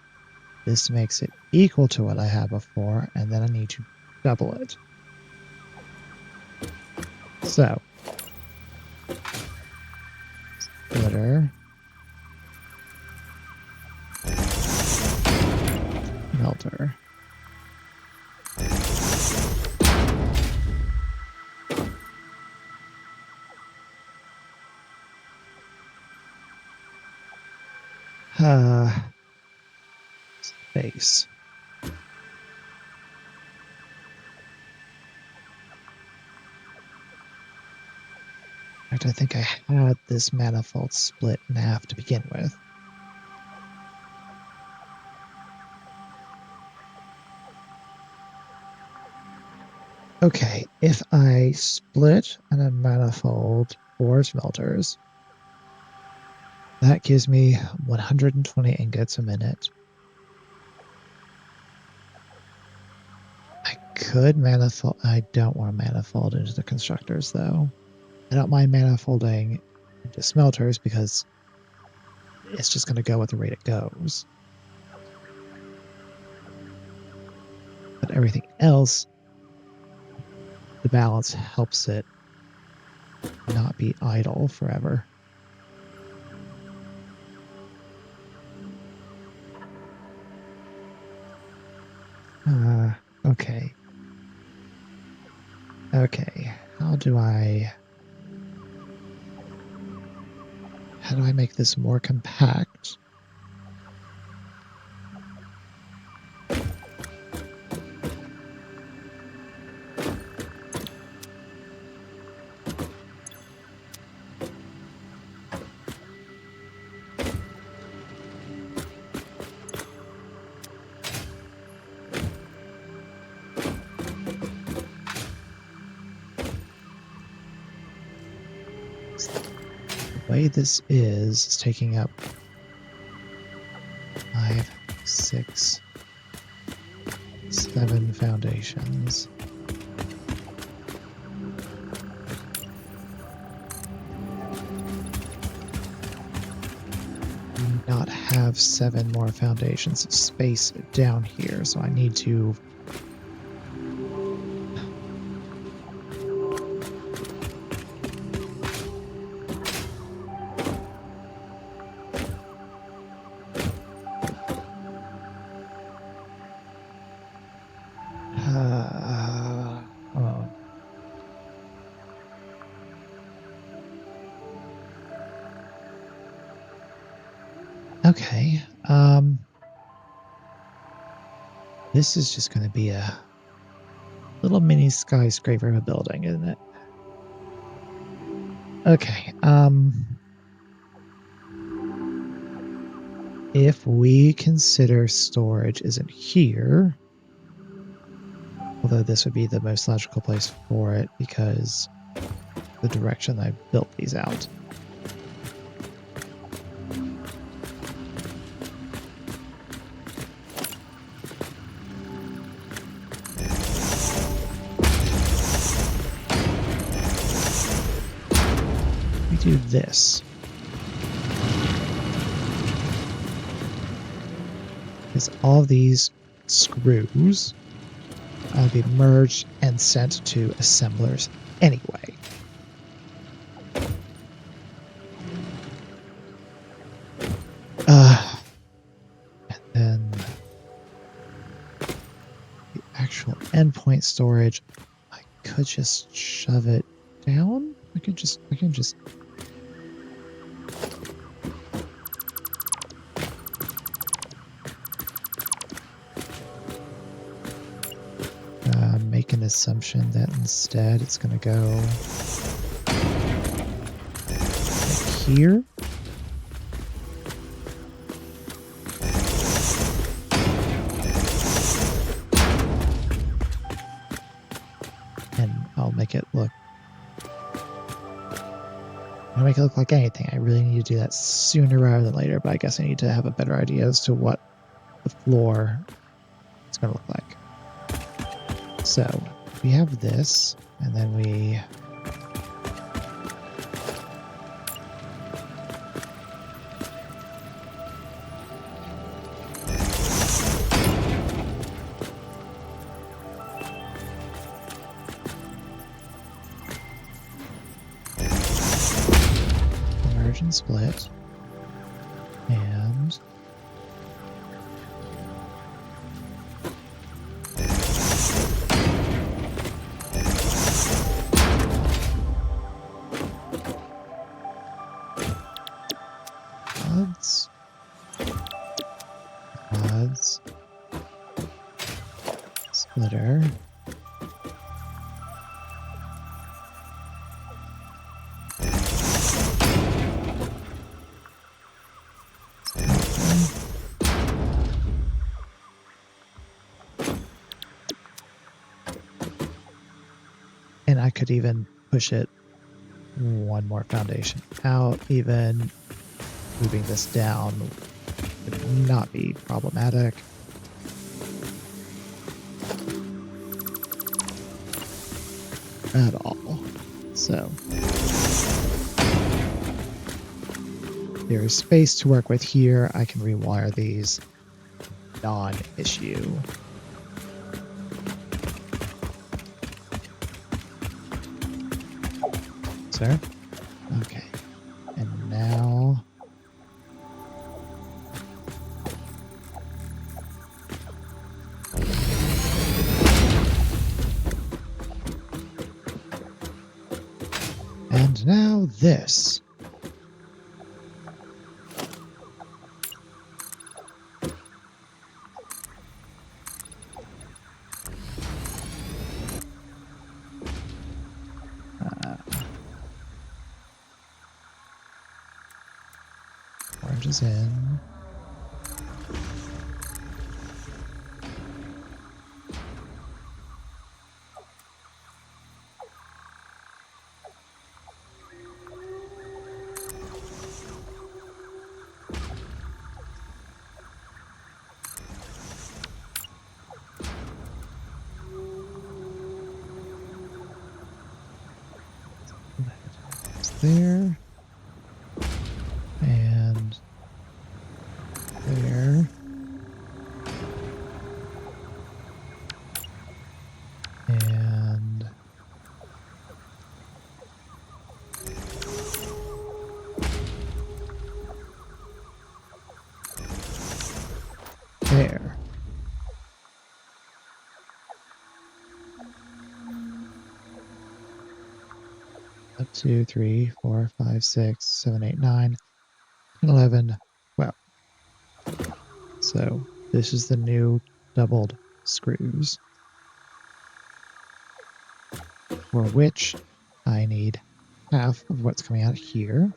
This makes it equal to what I had before, and then I need to double it. So, splitter, melter. Space. In fact, I think I had this manifold split in half to begin with. Okay, if I split and a manifold 4 smelters, that gives me 120 ingots a minute. I could manifold. I don't want to manifold into the constructors, though. I don't mind manifolding into smelters because it's just going to go at the rate it goes. But everything else, the balance helps it not be idle forever. Okay. Okay, how do I make this more compact? The way this is taking up 5, 6, 7 foundations. Do not have 7 more foundations of space down here, so I need to Okay. This is just going to be a little mini skyscraper of a building, isn't it? Okay. If we consider storage isn't here, although this would be the most logical place for it because the direction I built these out. Do this. Because all of these screws will be merged and sent to assemblers anyway. And then the actual endpoint storage, I could just shove it down. I can just make an assumption that instead it's going to go like here. And I'll make it look to make it look like anything, I really need to do that sooner rather than later, but I guess I need to have a better idea as to what the floor is going to look like. So we have this, and then we merge and split, and odds, odds, splitter, and I could even push it one more foundation out, even moving this down would not be problematic. At all. So there is space to work with here. I can rewire these non-issue. Sir? Okay. And now this. Orange is in. There. And there. And there. Up 2, 3, 4, 5, 6, 7, 8, 9, 10, 11, 12. So this is the new doubled screws, for which I need half of what's coming out here.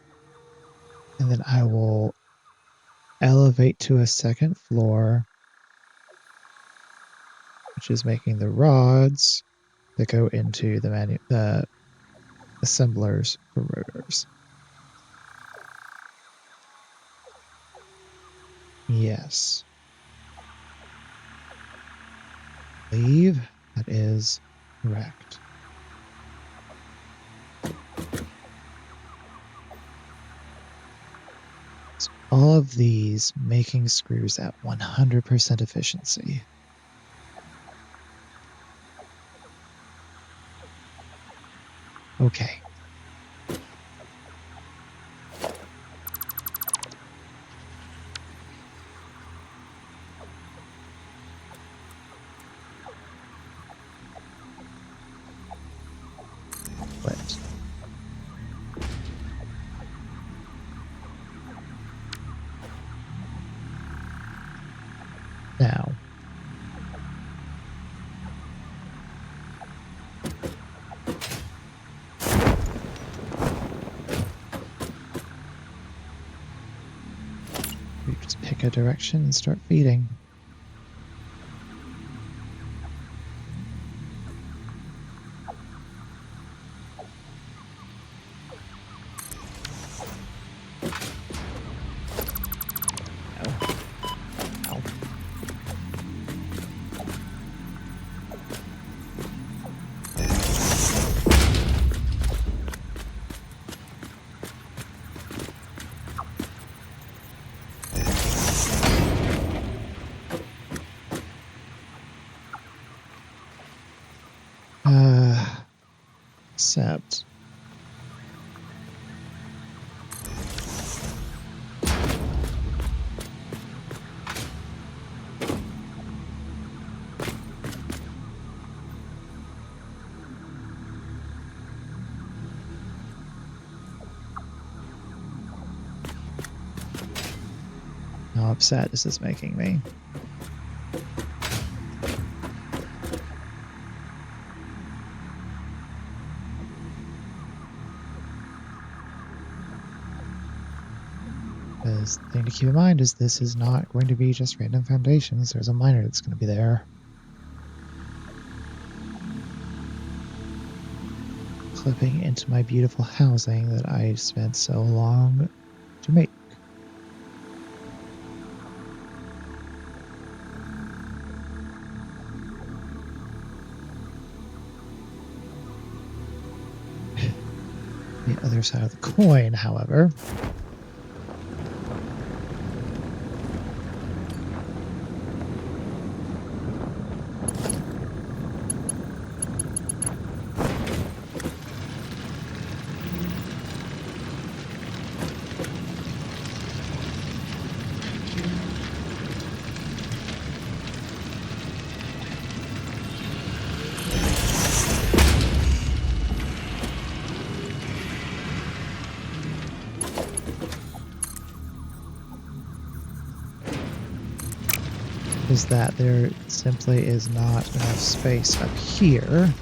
And then I will elevate to a second floor, which is making the rods that go into the assemblers for rotors. Yes. I believe that is correct. So all of these making screws at 100% efficiency. Okay. But now we just pick a direction and start feeding. Except how upset is this making me? Because the thing to keep in mind is this is not going to be just random foundations. There's a miner that's going to be there. Clipping into my beautiful housing that I spent so long to make. The other side of the coin, however, is that there simply is not enough space up here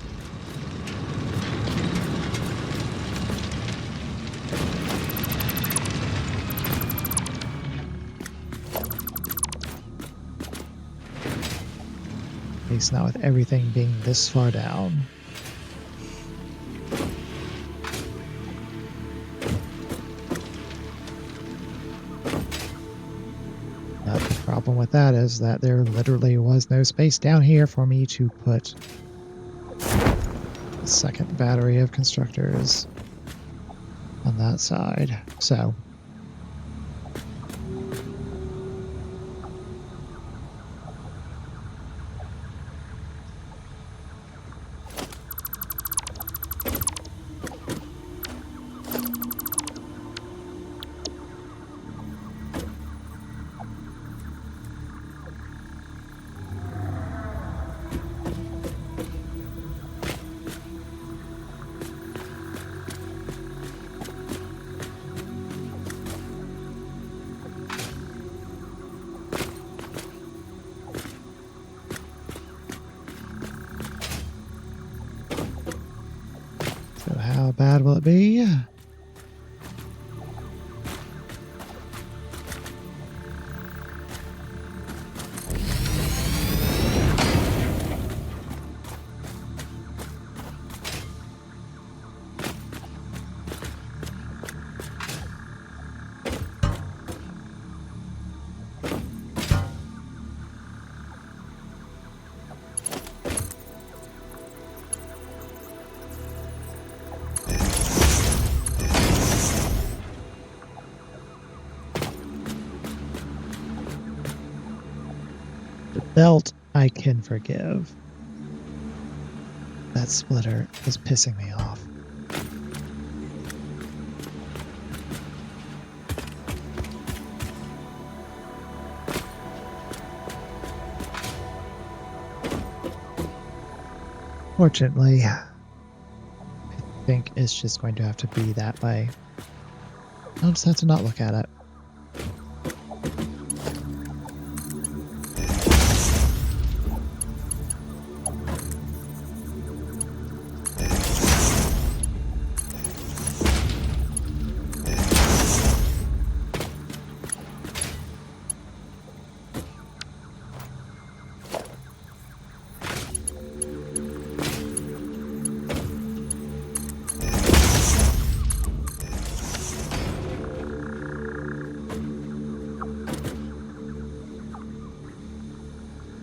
at least not with everything being this far down. Now, the problem with that is that there literally was no space down here for me to put a second battery of constructors on that side. So how bad will it be? The belt I can forgive. That splitter is pissing me off. Fortunately, I think it's just going to have to be that way. I'll just have to not look at it.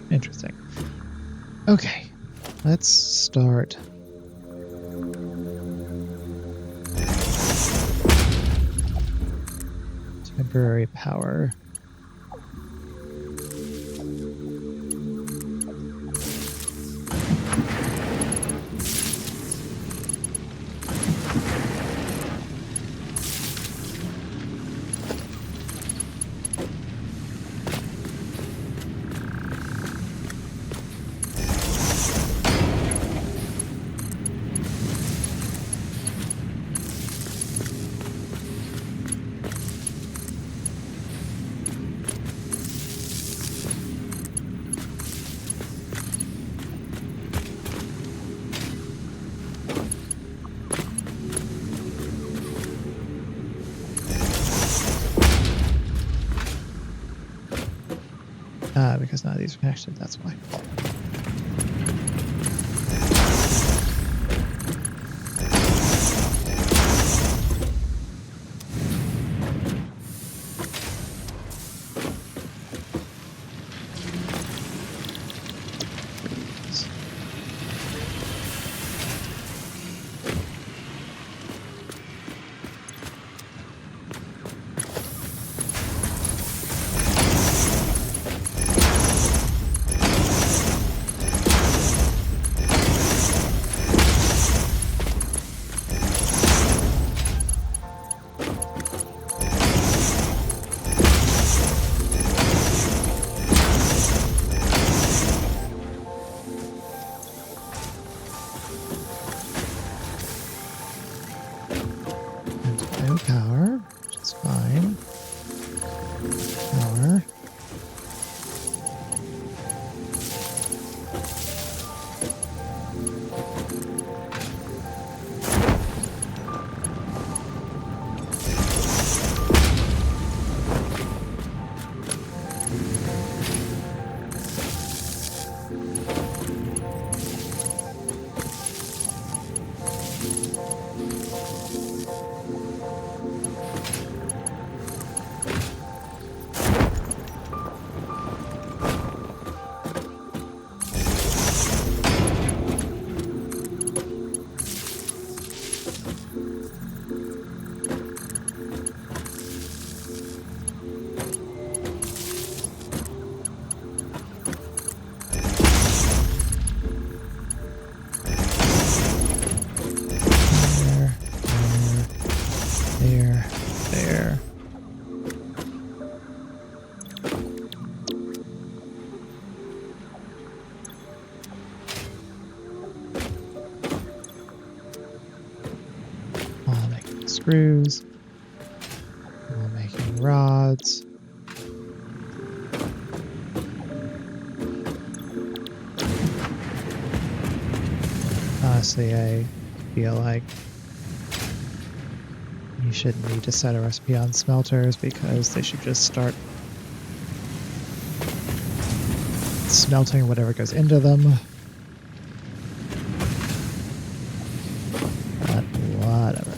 Interesting. Okay, let's start. Temporary power. none of these are connected, that's why. No power, which is fine. Power. There. While making screws, while making rods. Honestly, I feel like you shouldn't need to set a recipe on smelters because they should just start smelting whatever goes into them. But whatever.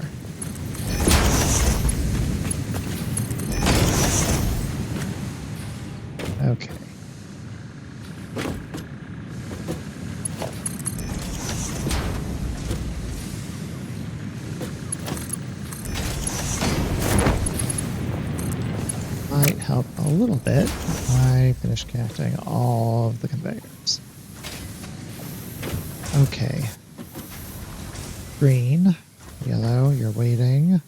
Okay. Might help a little bit if I finish connecting all of the conveyors. Okay. Green, yellow, you're waiting.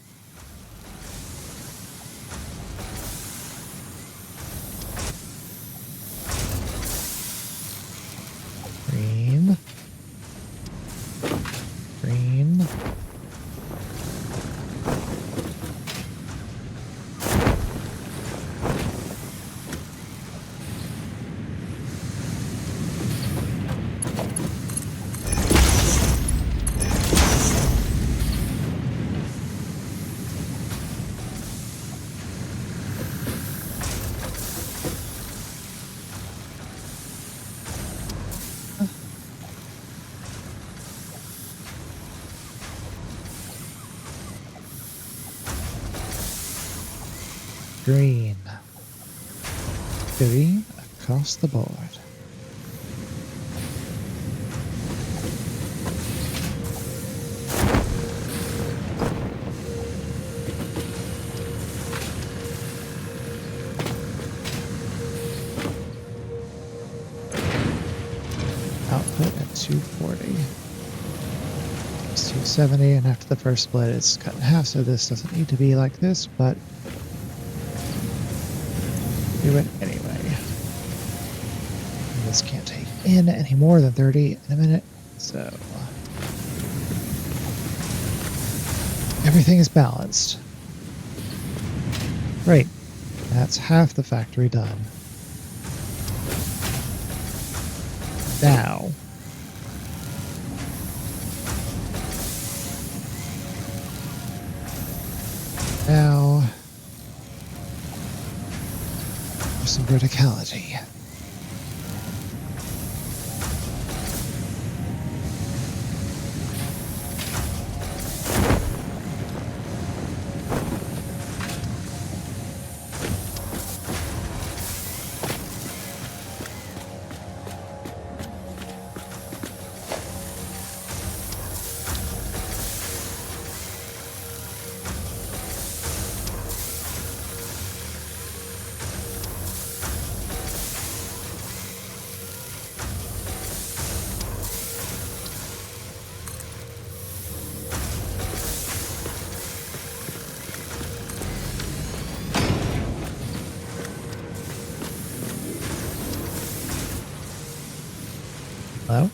Green. Green. Green. 3 across the board. Output at 240. It's 270, and after the first split, it's cut in half, so this doesn't need to be like this, but do it anyway. And this can't take in any more than 30 in a minute, so everything is balanced. Great. That's half the factory done. Now, for some verticality. Hello?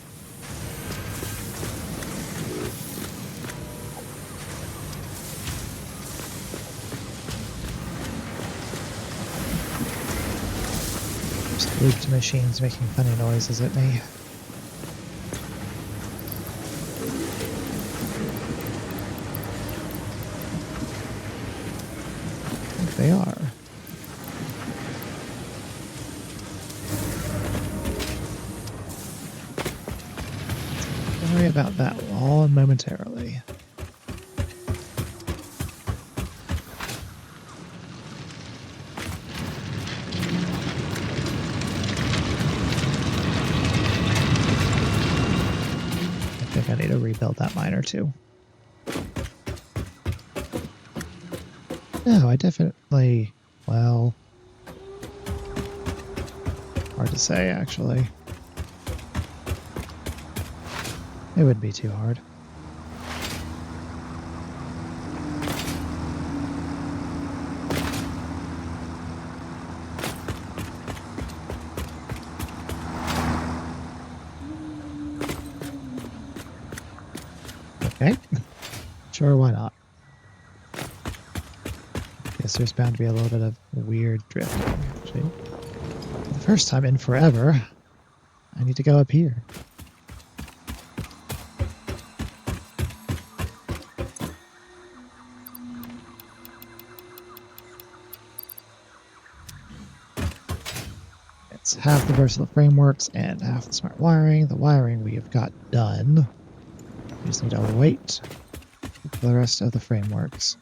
Just looped machines making funny noises at me. I think they are. Don't worry about that all momentarily. I think I need to rebuild that miner too. No, I definitely, well, hard to say actually. It wouldn't be too hard. Okay. Sure, why not? Guess there's bound to be a little bit of weird drifting, actually. For the first time in forever, I need to go up here. It's half the versatile frameworks and half the smart wiring. The wiring we have got done. We just need to wait for the rest of the frameworks.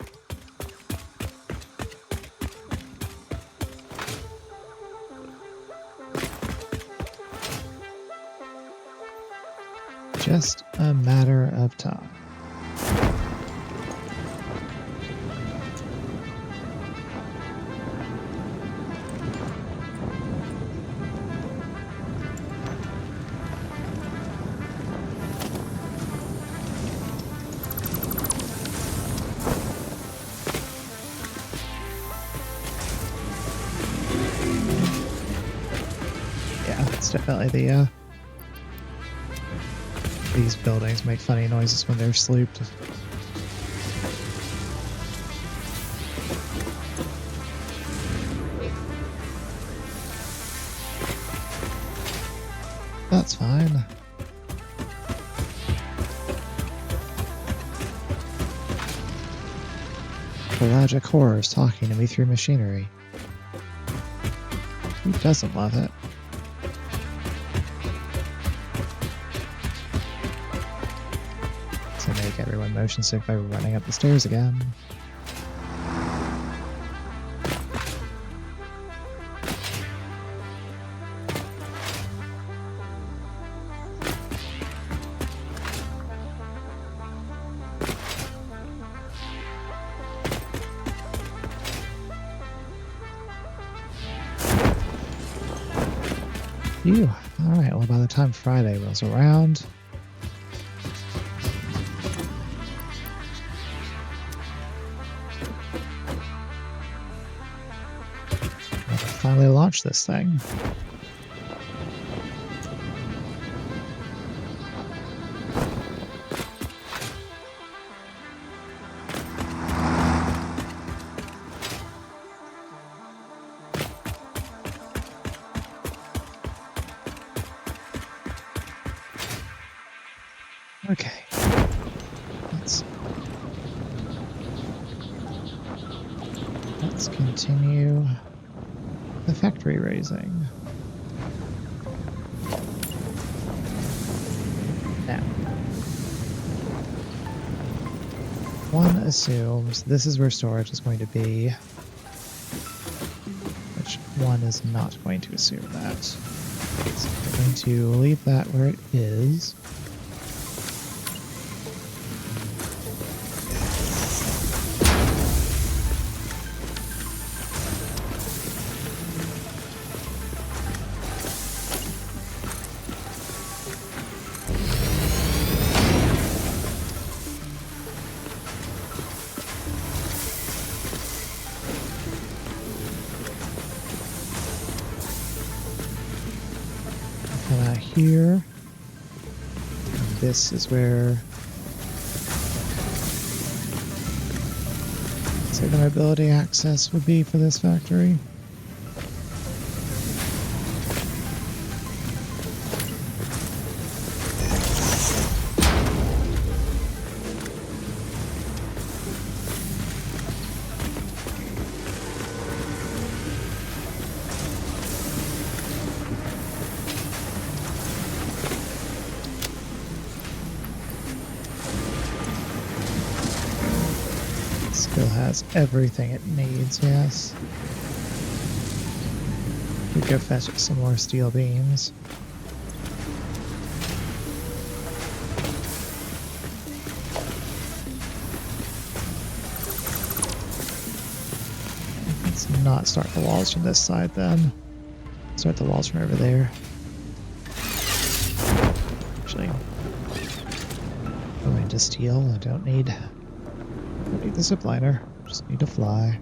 Just a matter of time. Yeah, it's definitely the these buildings make funny noises when they're slooped. That's fine. Pelagic horrors talking to me through machinery. Who doesn't love it? So make everyone motion sick by running up the stairs again. Phew. Alright, well by the time Friday rolls around, I'll finally launch this thing. Okay. Let's continue the factory raising. Now, one assumes this is where storage is going to be, which one is not going to assume that. So we're going to leave that where it is. Here. this is where, say, the mobility access would be for this factory. Still has everything it needs, yes. We go fetch some more steel beams. Let's not start the walls from this side then. Start the walls from over there. Actually, going to steel. I don't need the zipliner. Just need to fly.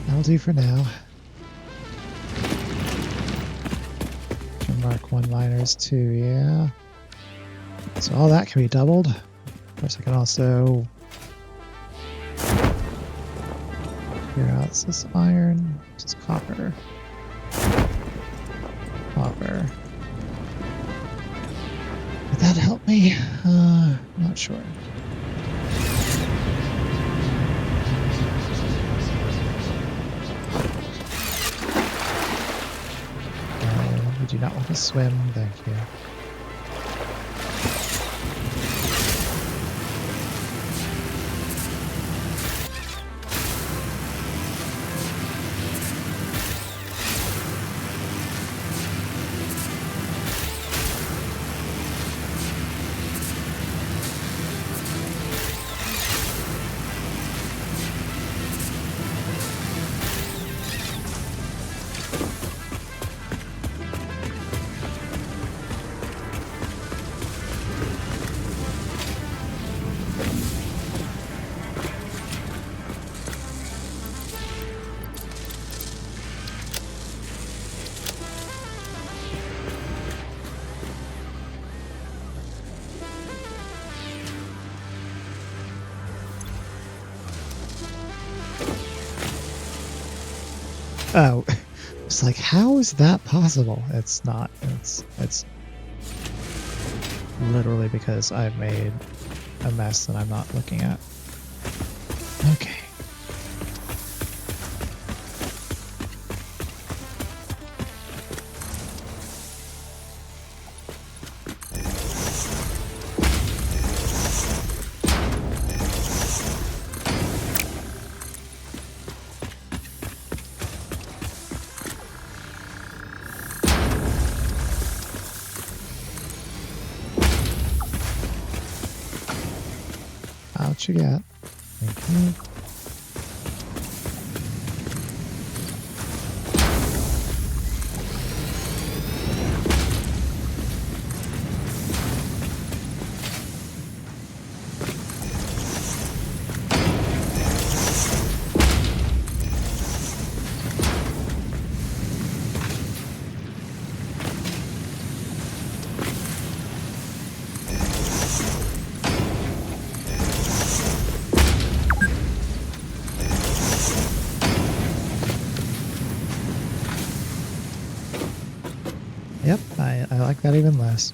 That'll do for now. Mark 1 miners too, yeah. So all that can be doubled. Of course, I can also figure out this iron, this is copper. Copper. Would that help me? Not sure. We do not want to swim, thank you. Oh, it's like, how is that possible? It's not. It's literally because I've made a mess that I'm not looking at. Okay. What you got? Thank you. Yep, I like that even less.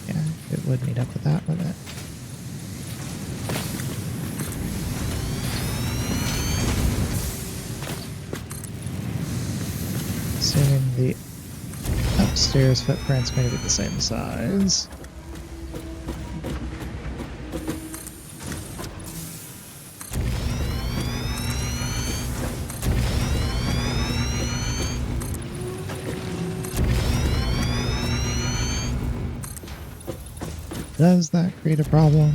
Yeah, it would meet up with that, wouldn't it? Assuming the upstairs footprint's going to be the same size. Does that create a problem?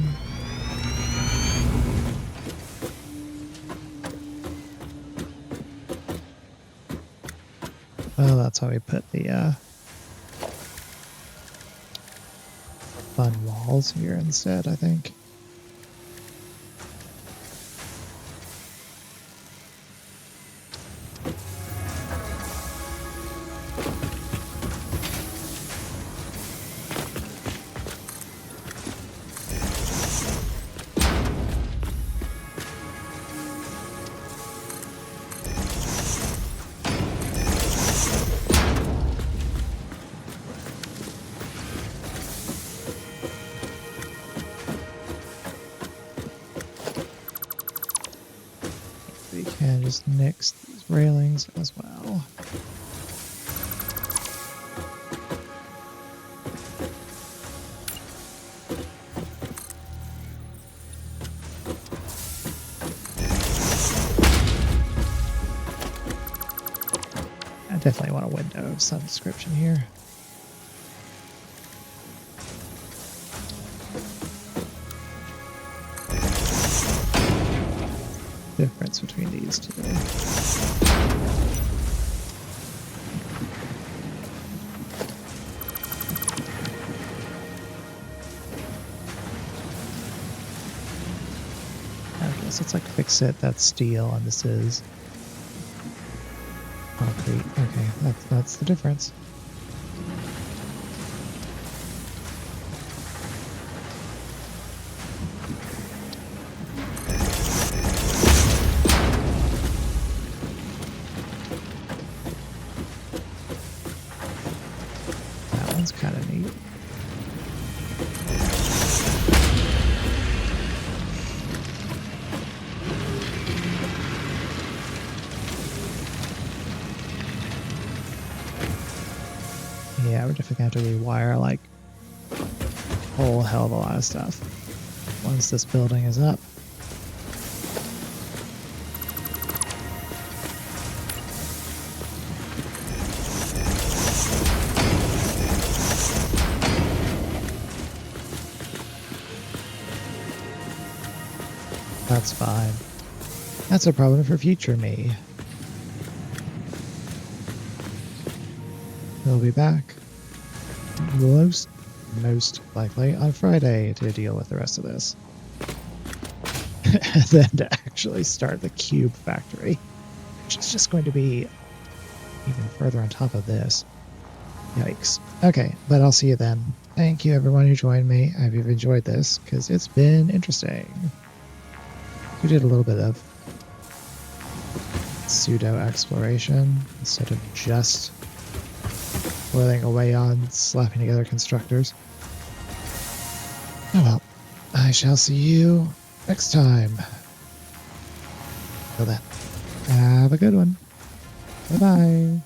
Well, that's how we put the fun walls here instead, I think. We can just nix these railings as well. I definitely want a window of some description here. Difference between these two. Okay, so it's like fix it, that's steel, and this is concrete. Okay, that's the difference. That one's kind of neat. Yeah, we're definitely going to have to rewire like a whole hell of a lot of stuff once this building is up. That's fine. That's a problem for future me. He'll be back most likely on Friday to deal with the rest of this. And then to actually start the cube factory, which is just going to be even further on top of this. Yikes. Okay, but I'll see you then. Thank you everyone who joined me. I hope you've enjoyed this because it's been interesting. We did a little bit of pseudo exploration instead of just boiling away on slapping together constructors. Oh well, I shall see you next time. Till then, have a good one. Bye bye.